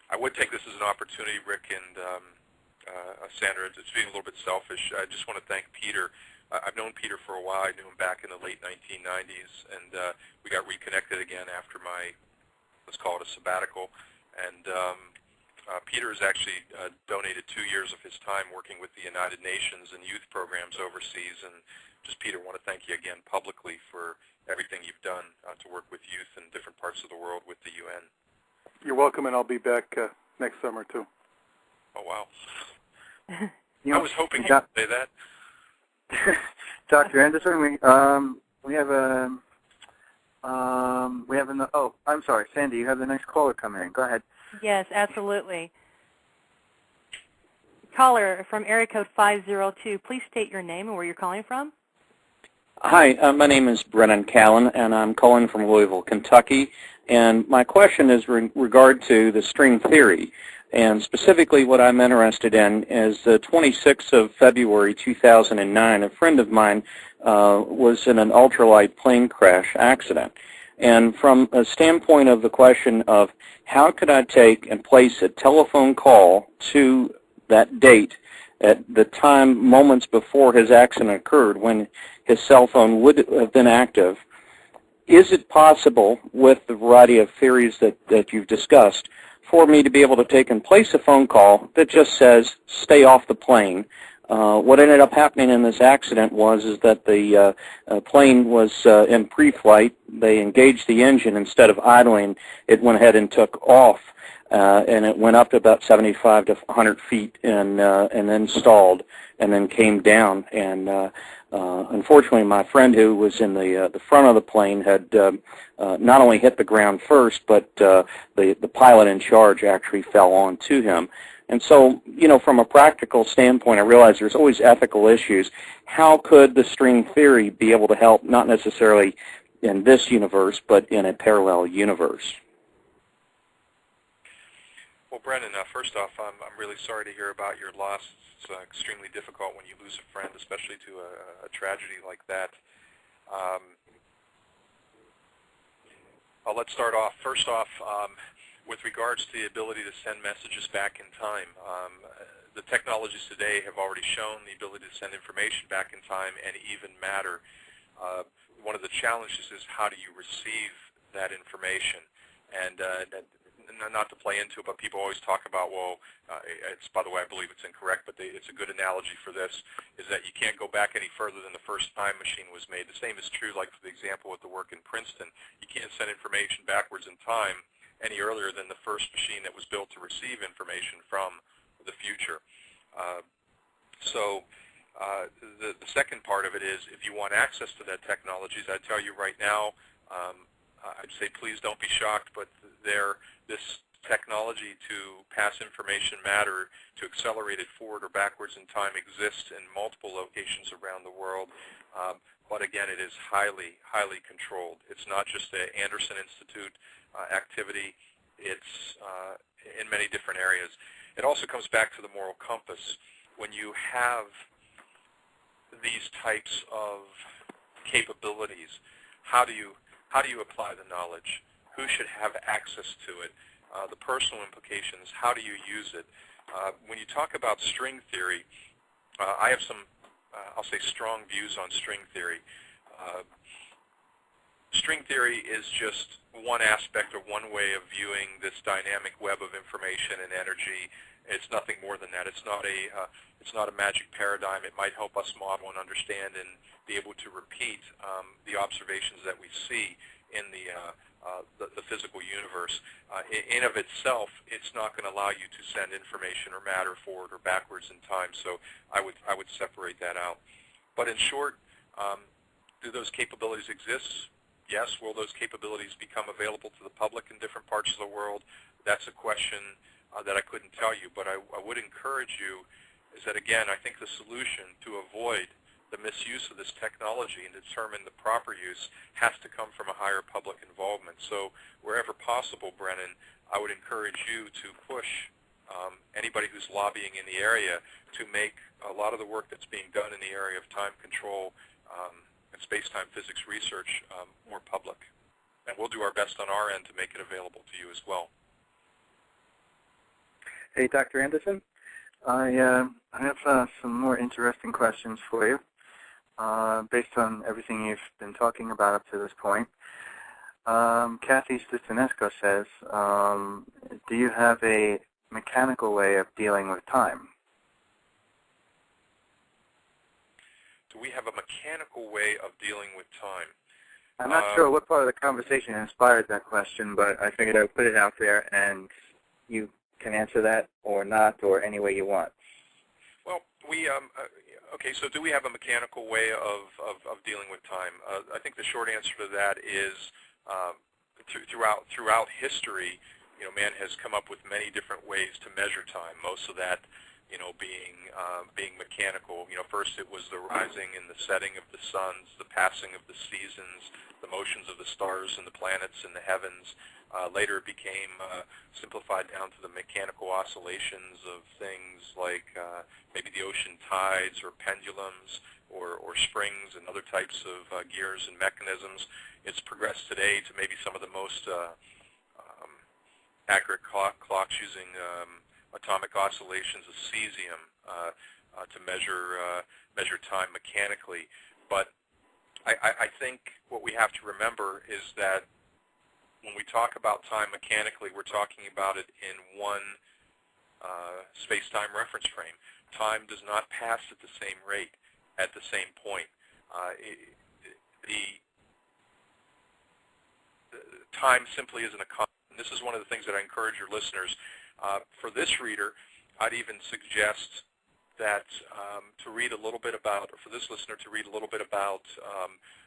I would take this as an opportunity, Rick and Sandra, to be a little bit selfish. I just want to thank Peter. I've known Peter for a while. I knew him back in the late 1990s, and we got reconnected again after my, let's call it a sabbatical. And Peter has actually donated 2 years of his time working with the United Nations and youth programs overseas. And just, Peter, I want to thank you again publicly for everything you've done to work with youth in different parts of the world with the UN. You're welcome, and I'll be back next summer, too. Oh, wow. I was hoping you'd say that. Dr. Anderson, we have I'm sorry, Sandy, you have the next caller coming in. Go ahead. Yes, absolutely. Caller from area code 502, please state your name and where you're calling from. Hi, my name is Brennan Callan, and I'm calling from Louisville, Kentucky. And my question is in regard to the string theory. And specifically what I'm interested in is the 26th of February 2009, a friend of mine was in an ultralight plane crash accident. And from a standpoint of the question of how could I take and place a telephone call to that date at the time moments before his accident occurred when his cell phone would have been active, is it possible with the variety of theories that you've discussed for me to be able to take and place a phone call that just says, stay off the plane? What ended up happening in this accident was that the plane was in pre-flight. They engaged the engine. Instead of idling, it went ahead and took off, and it went up to about 75 to 100 feet and then stalled and then came down. And unfortunately, my friend who was in the front of the plane had not only hit the ground first, but the pilot in charge actually fell onto him. And so, from a practical standpoint, I realize there's always ethical issues. How could the string theory be able to help, not necessarily in this universe, but in a parallel universe? Well, Brennan, first off, I'm really sorry to hear about your loss. It's extremely difficult when you lose a friend, especially to a tragedy like that. Let's start off. First off, with regards to the ability to send messages back in time, the technologies today have already shown the ability to send information back in time and even matter. One of the challenges is how do you receive that information? And not to play into it, but people always talk about, well, by the way, I believe it's incorrect, but it's a good analogy for this, is that you can't go back any further than the first time machine was made. The same is true, like for the example with the work in Princeton. You can't send information backwards in time any earlier than the first machine that was built to receive information from the future. The second part of it is, if you want access to that technologies, I tell you right now, I'd say please don't be shocked, but this technology to pass information matter, to accelerate it forward or backwards in time, exists in multiple locations around the world. But again, it is highly, highly controlled. It's not just the Anderson Institute activity. It's in many different areas. It also comes back to the moral compass. When you have these types of capabilities, how do you apply the knowledge? Who should have access to it? The personal implications, how do you use it? When you talk about string theory, I have some, I'll say, strong views on string theory. String theory is just one aspect or one way of viewing this dynamic web of information and energy. It's nothing more than that. It's not a magic paradigm. It might help us model and understand and be able to repeat the observations that we see in the physical universe. In of itself, it's not going to allow you to send information or matter forward or backwards in time. So I would separate that out. But in short, do those capabilities exist? Yes. Will those capabilities become available to the public in different parts of the world? That's a question that I couldn't tell you. But I would encourage you is that, again, I think the solution to avoid the misuse of this technology and determine the proper use has to come from a higher public involvement. So wherever possible, Brennan, I would encourage you to push anybody who's lobbying in the area to make a lot of the work that's being done in the area of time control and space-time physics research more public. And we'll do our best on our end to make it available to you as well. Hey, Dr. Anderson, I have some more interesting questions for you based on everything you've been talking about up to this point. Kathy Stistanesco says, do you have a mechanical way of dealing with time? Do we have a mechanical way of dealing with time? I'm not sure what part of the conversation inspired that question, but I figured I would put it out there, and you can answer that or not, or any way you want. Well, we okay. So, do we have a mechanical way of dealing with time? I think the short answer to that is throughout history, man has come up with many different ways to measure time. Most of that, being mechanical. First it was the rising and the setting of the suns, the passing of the seasons, the motions of the stars and the planets in the heavens. Later it became simplified down to the mechanical oscillations of things like maybe the ocean tides or pendulums or springs and other types of gears and mechanisms. It's progressed today to maybe some of the most accurate clocks using atomic oscillations of cesium to measure time mechanically. But I think what we have to remember is that when we talk about time mechanically, we're talking about it in one space-time reference frame. Time does not pass at the same rate at the same point. Time simply isn't a constant. This is one of the things that I encourage your listeners. For this reader, I'd even suggest that to read a little bit about, or for this listener to read a little bit about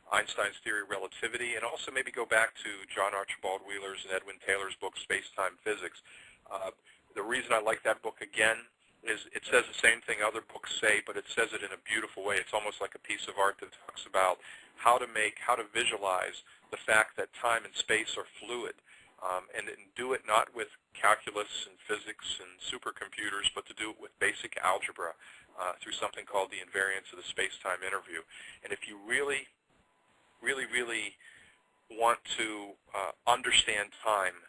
Einstein's theory of relativity, and also maybe go back to John Archibald Wheeler's and Edwin Taylor's book, Space-Time Physics. The reason I like that book, again, is it says the same thing other books say, but it says it in a beautiful way. It's almost like a piece of art that talks about how to visualize the fact that time and space are fluid. And do it not with calculus and physics and supercomputers, but to do it with basic algebra through something called the invariance of the space-time interview. And if you really, really, really want to understand time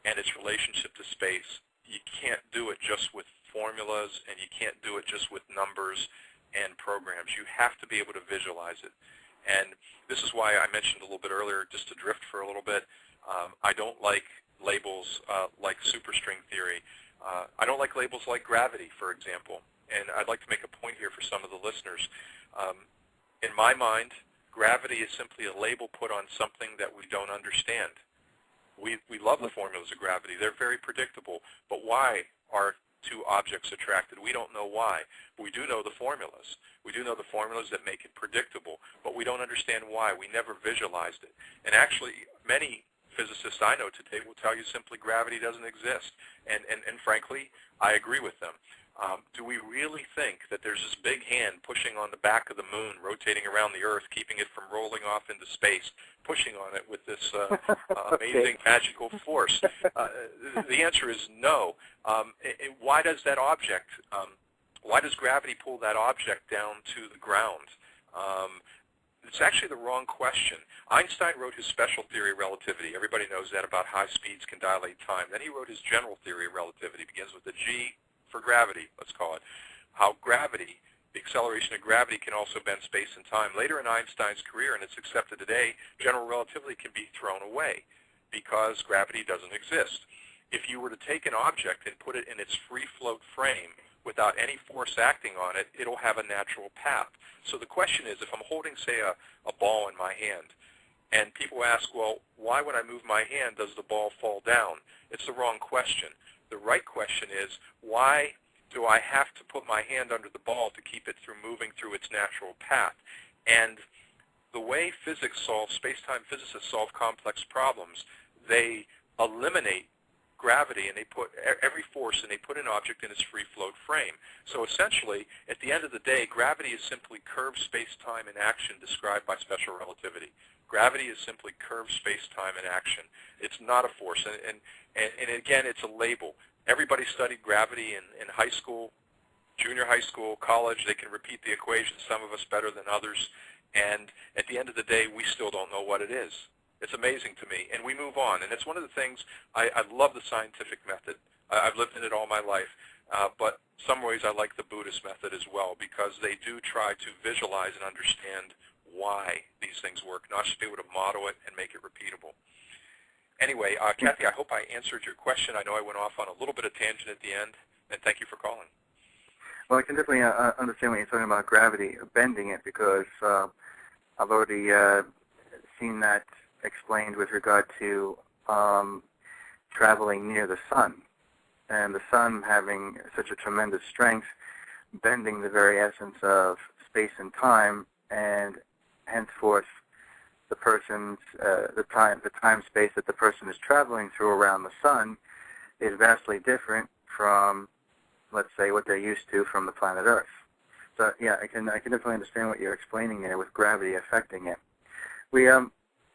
and its relationship to space, you can't do it just with formulas, and you can't do it just with numbers and programs. You have to be able to visualize it. And this is why I mentioned a little bit earlier, just to drift for a little bit, I don't like labels like superstring theory. I don't like labels like gravity, for example. And I'd like to make a point here for some of the listeners. In my mind, gravity is simply a label put on something that we don't understand. We love the formulas of gravity. They're very predictable. But why are two objects attracted? We don't know why. But we do know the formulas. We do know the formulas that make it predictable. But we don't understand why. We never visualized it. And actually, many physicists I know today will tell you simply gravity doesn't exist. And frankly, I agree with them. Do we really think that there's this big hand pushing on the back of the moon, rotating around the Earth, keeping it from rolling off into space, pushing on it with this amazing magical force? The answer is no. Why does that object, why does gravity pull that object down to the ground? It's actually the wrong question. Einstein wrote his special theory of relativity. Everybody knows that, about high speeds can dilate time. Then he wrote his general theory of relativity. It begins with the G for gravity, let's call it. How gravity, the acceleration of gravity, can also bend space and time. Later in Einstein's career, and it's accepted today, general relativity can be thrown away because gravity doesn't exist. If you were to take an object and put it in its free float frame without any force acting on it, it'll have a natural path. So the question is, if I'm holding, say, a ball in my hand, and people ask, well, why when I move my hand does the ball fall down? It's the wrong question. The right question is, why do I have to put my hand under the ball to keep it from moving through its natural path? And the way physics solve, space-time physicists solve complex problems, they eliminate gravity, and they put every force, and they put an object in its free float frame. So essentially, at the end of the day, gravity is simply curved space-time in action described by special relativity. Gravity is simply curved space-time in action. It's not a force, and again, it's a label. Everybody studied gravity in high school, junior high school, college. They can repeat the equation, some of us better than others, and at the end of the day, we still don't know what it is. It's amazing to me, and we move on. And it's one of the things, I love the scientific method. I've lived in it all my life. But some ways I like the Buddhist method as well, because they do try to visualize and understand why these things work, not just be able to model it and make it repeatable. Anyway, Kathy, I hope I answered your question. I know I went off on a little bit of tangent at the end, and thank you for calling. Well, I can definitely understand what you're talking about gravity, bending it, because I've already seen that explained with regard to traveling near the sun, and the sun having such a tremendous strength, bending the very essence of space and time, and henceforth the person's the time space that the person is traveling through around the sun is vastly different from, let's say, what they're used to from the planet Earth. So yeah, I can definitely understand what you're explaining there with gravity affecting it. We have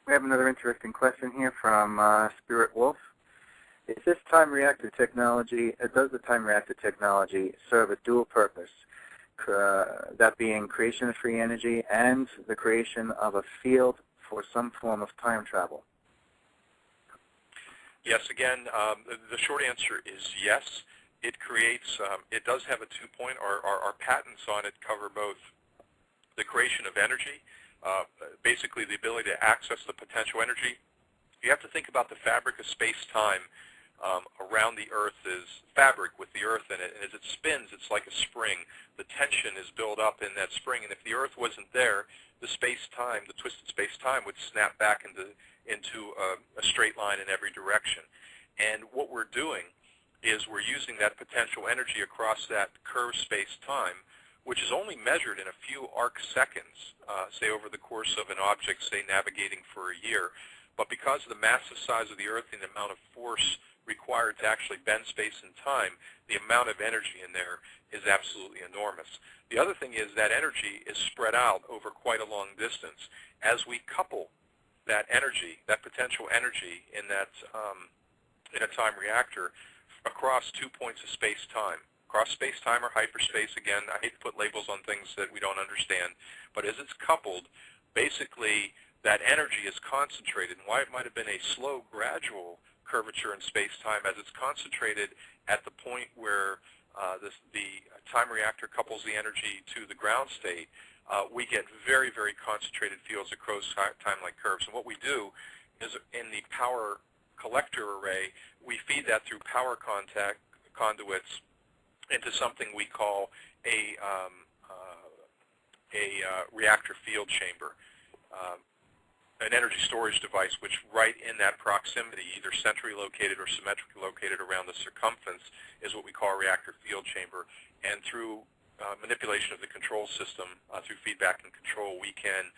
another interesting question here from Spirit Wolf. Is this time reactor technology, does the time reactor technology serve a dual purpose, that being creation of free energy and the creation of a field for some form of time travel? Yes, again, the short answer is yes. It creates, it does have a 2-point. Our patents on it cover both the creation of energy, basically the ability to access the potential energy. You have to think about the fabric of space-time around the Earth is fabric with the Earth in it, and as it spins, it's like a spring. The tension is built up in that spring, and if the Earth wasn't there, the space-time, the twisted space-time, would snap back into a straight line in every direction. And what we're doing is we're using that potential energy across that curved space-time, which is only measured in a few arc seconds, say over the course of an object, say navigating for a year. But because of the massive size of the Earth and the amount of force required to actually bend space and time, the amount of energy in there is absolutely enormous. The other thing is that energy is spread out over quite a long distance. As we couple that energy, that potential energy in that in a time reactor across 2 points of space-time, across space-time or hyperspace, again, I hate to put labels on things that we don't understand, but as it's coupled, basically that energy is concentrated, and why it might have been a slow, gradual curvature in space-time, as it's concentrated at the point where the time reactor couples the energy to the ground state, we get very, very concentrated fields across time-like curves. And what we do is in the power collector array, we feed that through power conduits into something we call a reactor field chamber, an energy storage device, which right in that proximity, either centrally located or symmetrically located around the circumference, is what we call a reactor field chamber. And through manipulation of the control system, through feedback and control, we can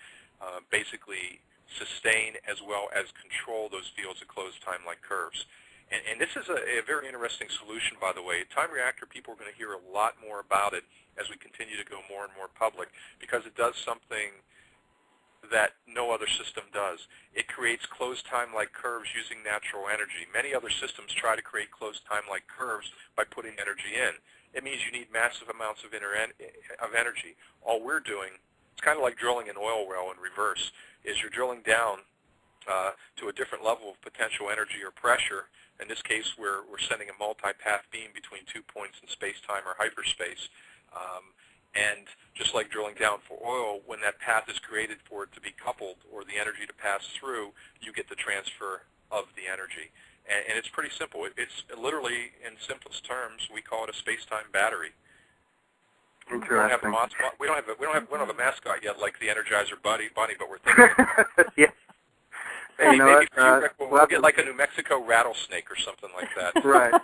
basically sustain as well as control those fields at closed time-like curves. And this is a very interesting solution, by the way. Time reactor, people are going to hear a lot more about it as we continue to go more and more public, because it does something that no other system does. It creates closed time-like curves using natural energy. Many other systems try to create closed time-like curves by putting energy in. It means you need massive amounts of energy. All we're doing, it's kind of like drilling an oil well in reverse, is you're drilling down to a different level of potential energy or pressure. In this case, we're sending a multi-path beam between 2 points in space-time or hyperspace. And just like drilling down for oil, when that path is created for it to be coupled or the energy to pass through, you get the transfer of the energy. And it's pretty simple. It's literally, in simplest terms, we call it a space-time battery. We don't have a mascot yet, like the Energizer Bunny, but we're thinking. Yeah. Maybe we'll get like a New Mexico rattlesnake or something like that. Right.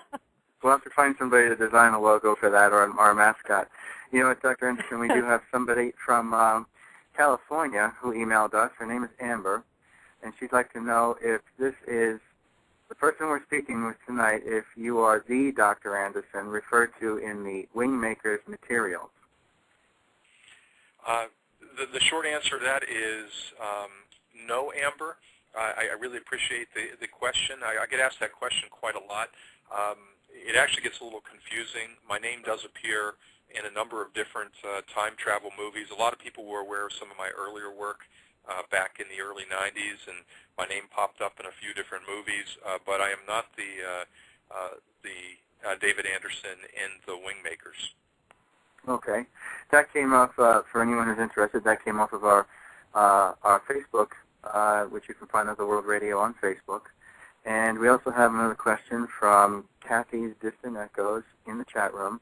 We'll have to find somebody to design a logo for that, or a mascot. You know what, Dr. Anderson, we do have somebody from California who emailed us. Her name is Amber, and she'd like to know if this is the person we're speaking with tonight, if you are the Dr. Anderson referred to in the Wingmakers materials? The short answer to that is no, Amber. I really appreciate the question. I get asked that question quite a lot. It actually gets a little confusing. My name does appear in a number of different time travel movies. A lot of people were aware of some of my earlier work back in the early 90s, and my name popped up in a few different movies, but I am not the David Anderson in The Wingmakers. Okay. That came off, for anyone who's interested, that came off of our Facebook, which you can find at the World Radio on Facebook. And we also have another question from Kathy's Distant Echoes in the chat room.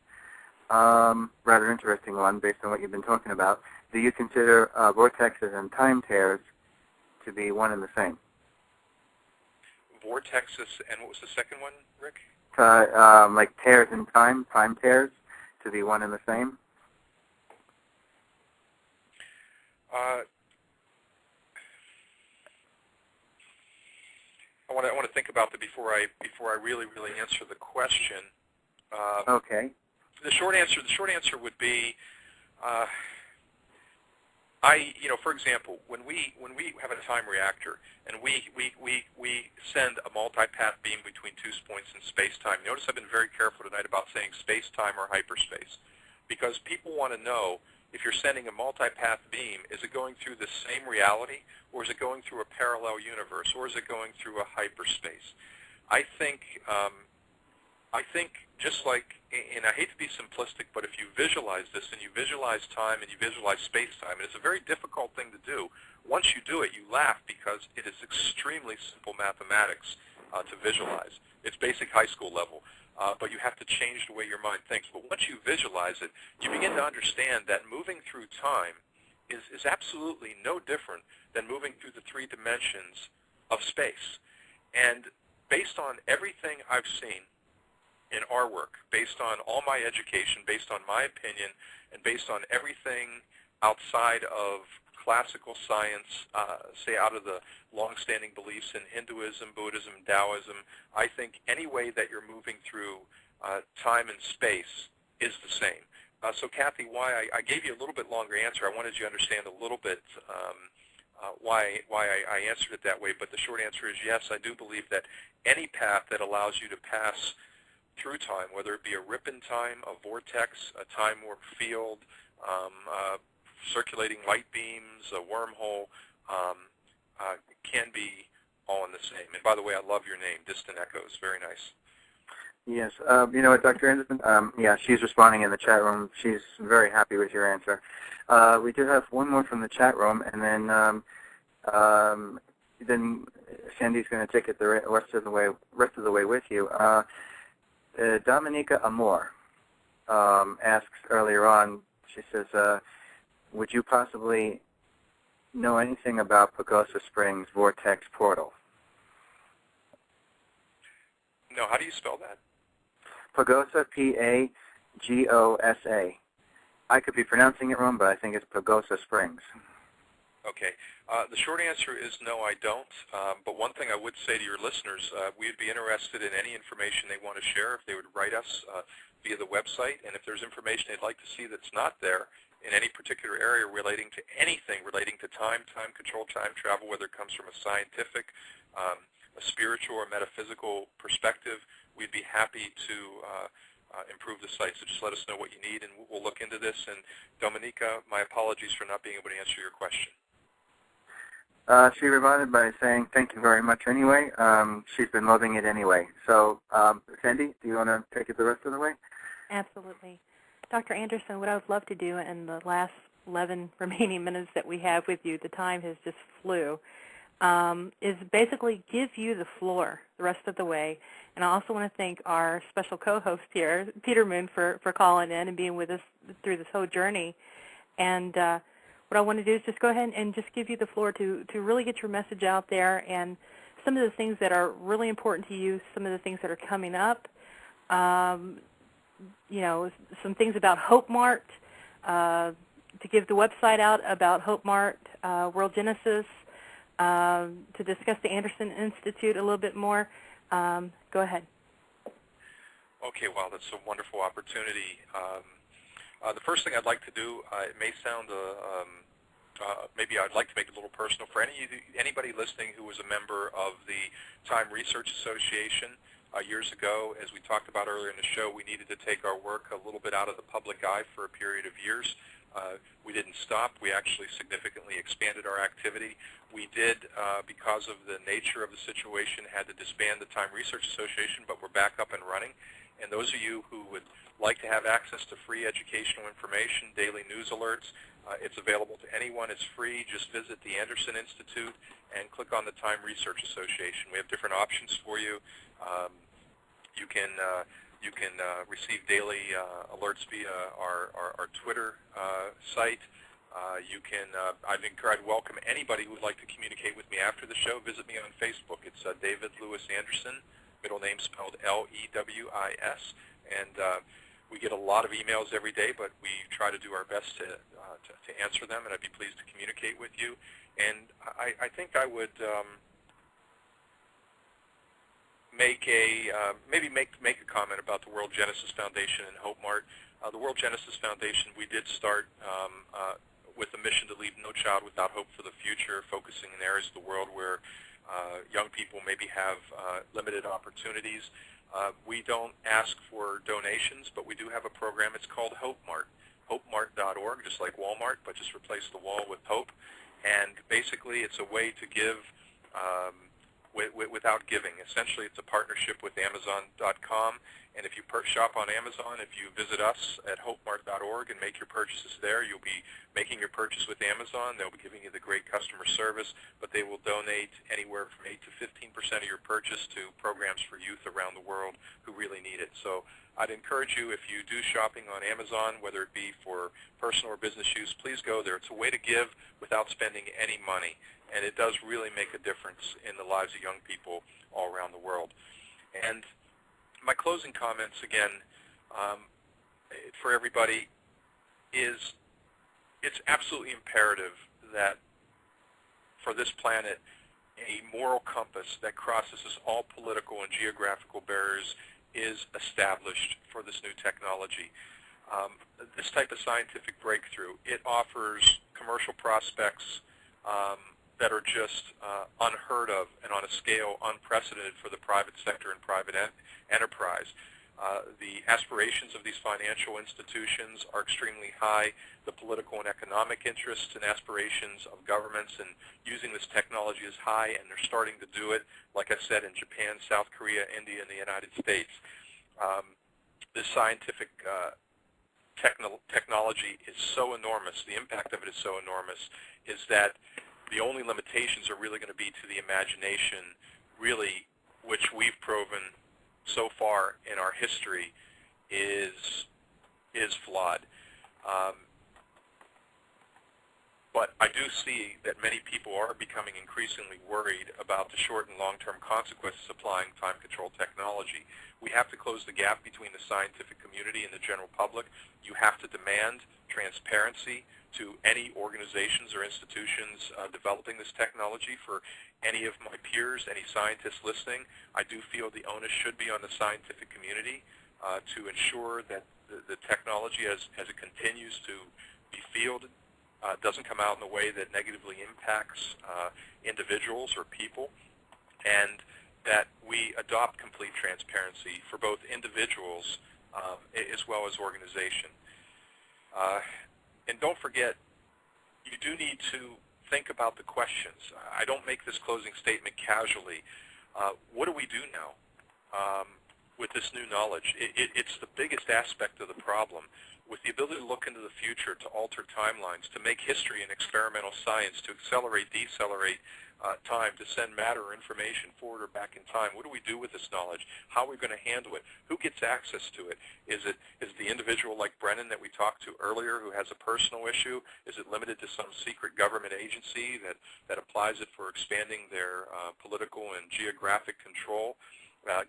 Rather interesting one based on what you've been talking about. Do you consider vortexes and time tears to be one and the same? Vortexes, and what was the second one, Rick? Like tears in time tears, to be one and the same? I want to think about that before I really answer the question. Okay. The short answer would be, for example, when we have a time reactor and we send a multipath beam between two points in space-time. Notice I've been very careful tonight about saying space-time or hyperspace, because people want to know, if you're sending a multipath beam, is it going through the same reality, or is it going through a parallel universe, or is it going through a hyperspace? I think just like, and I hate to be simplistic, but if you visualize this and you visualize time and you visualize space-time, and it's a very difficult thing to do. Once you do it, you laugh because it is extremely simple mathematics to visualize. It's basic high school level. But you have to change the way your mind thinks. But once you visualize it, you begin to understand that moving through time is absolutely no different than moving through the three dimensions of space. And based on everything I've seen in our work, based on all my education, based on my opinion, and based on everything outside of classical science, say out of the long-standing beliefs in Hinduism, Buddhism, Taoism, I think any way that you're moving through time and space is the same. So Kathy, why I gave you a little bit longer answer. I wanted you to understand a little bit why I answered it that way, but the short answer is yes, I do believe that any path that allows you to pass through time, whether it be a rip in time, a vortex, a time warp field, circulating light beams, a wormhole, can be all in the same. And by the way, I love your name, Distant Echoes. Very nice. Yes. You know what, Dr. Anderson? Yeah, she's responding in the chat room. She's very happy with your answer. We do have one more from the chat room, and then Sandy's going to take it the rest of the way with you. Dominica Amor asks earlier on. She says, would you possibly know anything about Pagosa Springs Vortex Portal? No, how do you spell that? Pagosa, P-A-G-O-S-A. I could be pronouncing it wrong, but I think it's Pagosa Springs. Okay. The short answer is no, I don't. But one thing I would say to your listeners, we would be interested in any information they want to share if they would write us via the website. And if there's information they'd like to see that's not there in any particular area relating to anything relating to time control, time travel, whether it comes from a scientific, a spiritual, or metaphysical perspective, we'd be happy to improve the site. So just let us know what you need, and we'll look into this. And Dominica, my apologies for not being able to answer your question. She responded by saying, thank you very much anyway. She's been loving it anyway. So, Sandy, do you want to take it the rest of the way? Absolutely. Dr. Anderson, what I would love to do in the last 11 remaining minutes that we have with you, the time has just flew, is basically give you the floor the rest of the way. And I also want to thank our special co-host here, Peter Moon, for calling in and being with us through this whole journey. And what I want to do is just go ahead and just give you the floor to really get your message out there, and some of the things that are really important to you, some of the things that are coming up, you know, some things about Hope Mart, to give the website out about Hope Mart, World Genesis, to discuss the Anderson Institute a little bit more. Go ahead. Okay, well, that's a wonderful opportunity. The first thing I'd like to do, it may sound, maybe I'd like to make it a little personal. For anybody listening who was a member of the Time Research Association years ago, as we talked about earlier in the show, we needed to take our work a little bit out of the public eye for a period of years. We didn't stop. We actually significantly expanded our activity. We did, because of the nature of the situation, had to disband the Time Research Association, but we're back up and running. And those of you who would like to have access to free educational information, daily news alerts, it's available to anyone. It's free. Just visit the Anderson Institute and click on the Time Research Association. We have different options for you. You can receive daily alerts via our Twitter site. I'd welcome anybody who would like to communicate with me after the show. Visit me on Facebook. It's David Lewis Anderson, middle name spelled Lewis, and we get a lot of emails every day, but we try to do our best to answer them, and I'd be pleased to communicate with you. And I think I would make a comment about the World Genesis Foundation and Hope Mart. The World Genesis Foundation, we did start with a mission to leave no child without hope for the future, focusing in areas of the world where young people maybe have limited opportunities. We don't ask for donations, but we do have a program. It's called Hope Mart, hopemart.org, just like Walmart, but just replace the wall with hope. And basically, it's a way to give without giving. Essentially, it's a partnership with Amazon.com. And if you shop on Amazon, if you visit us at hopemart.org and make your purchases there, you'll be making your purchase with Amazon. They'll be giving you the great customer service, but they will donate anywhere from 8 to 15% of your purchase to programs for youth around the world who really need it. So I'd encourage you, if you do shopping on Amazon, whether it be for personal or business use, please go there. It's a way to give without spending any money, and it does really make a difference in the lives of young people all around the world. And my closing comments, again, for everybody, is it's absolutely imperative that for this planet, a moral compass that crosses all political and geographical barriers is established for this new technology. This type of scientific breakthrough, it offers commercial prospects that are just unheard of and on a scale unprecedented for the private sector and private enterprise. The aspirations of these financial institutions are extremely high. The political and economic interests and aspirations of governments in using this technology is high, and they're starting to do it, like I said, in Japan, South Korea, India, and the United States. This scientific technology is so enormous, the impact of it is so enormous, is that the only limitations are really going to be to the imagination, really, which we've proven so far in our history is flawed. But I do see that many people are becoming increasingly worried about the short and long-term consequences of applying time-control technology. We have to close the gap between the scientific community and the general public. You have to demand transparency to any organizations or institutions developing this technology. For any of my peers, any scientists listening, I do feel the onus should be on the scientific community to ensure that the technology, as it continues to be fielded, doesn't come out in a way that negatively impacts individuals or people, and that we adopt complete transparency for both individuals as well as organization. And don't forget, you do need to think about the questions. I don't make this closing statement casually. What do we do now with this new knowledge? It's the biggest aspect of the problem. With the ability to look into the future, to alter timelines, to make history and experimental science, to accelerate, decelerate time, to send matter or information forward or back in time. What do we do with this knowledge? How are we going to handle it? Who gets access to it? Is the individual like Brennan that we talked to earlier who has a personal issue? Is it limited to some secret government agency that applies it for expanding their political and geographic control?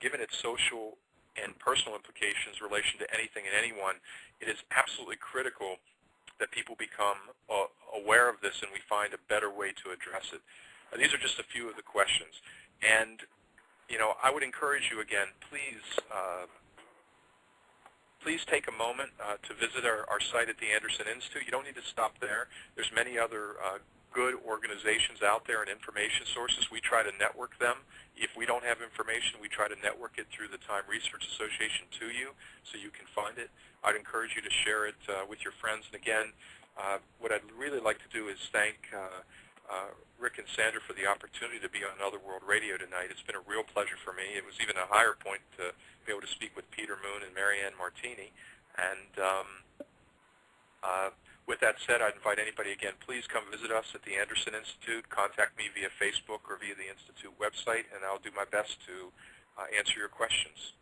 Given its social and personal implications in relation to anything and anyone, it is absolutely critical that people become aware of this and we find a better way to address it. These are just a few of the questions. And I would encourage you again, please take a moment to visit our site at the Anderson Institute. You don't need to stop there. There's many other good organizations out there and information sources. We try to network them. If we don't have information, we try to network it through the Time Research Association to you so you can find it. I'd encourage you to share it with your friends. And again, what I'd really like to do is thank Rick and Sandra for the opportunity to be on Other World Radio tonight. It's been a real pleasure for me. It was even a higher point to be able to speak with Peter Moon and Marianne Martini. And with that said, I'd invite anybody again, please come visit us at the Anderson Institute. Contact me via Facebook or via the Institute website, and I'll do my best to answer your questions.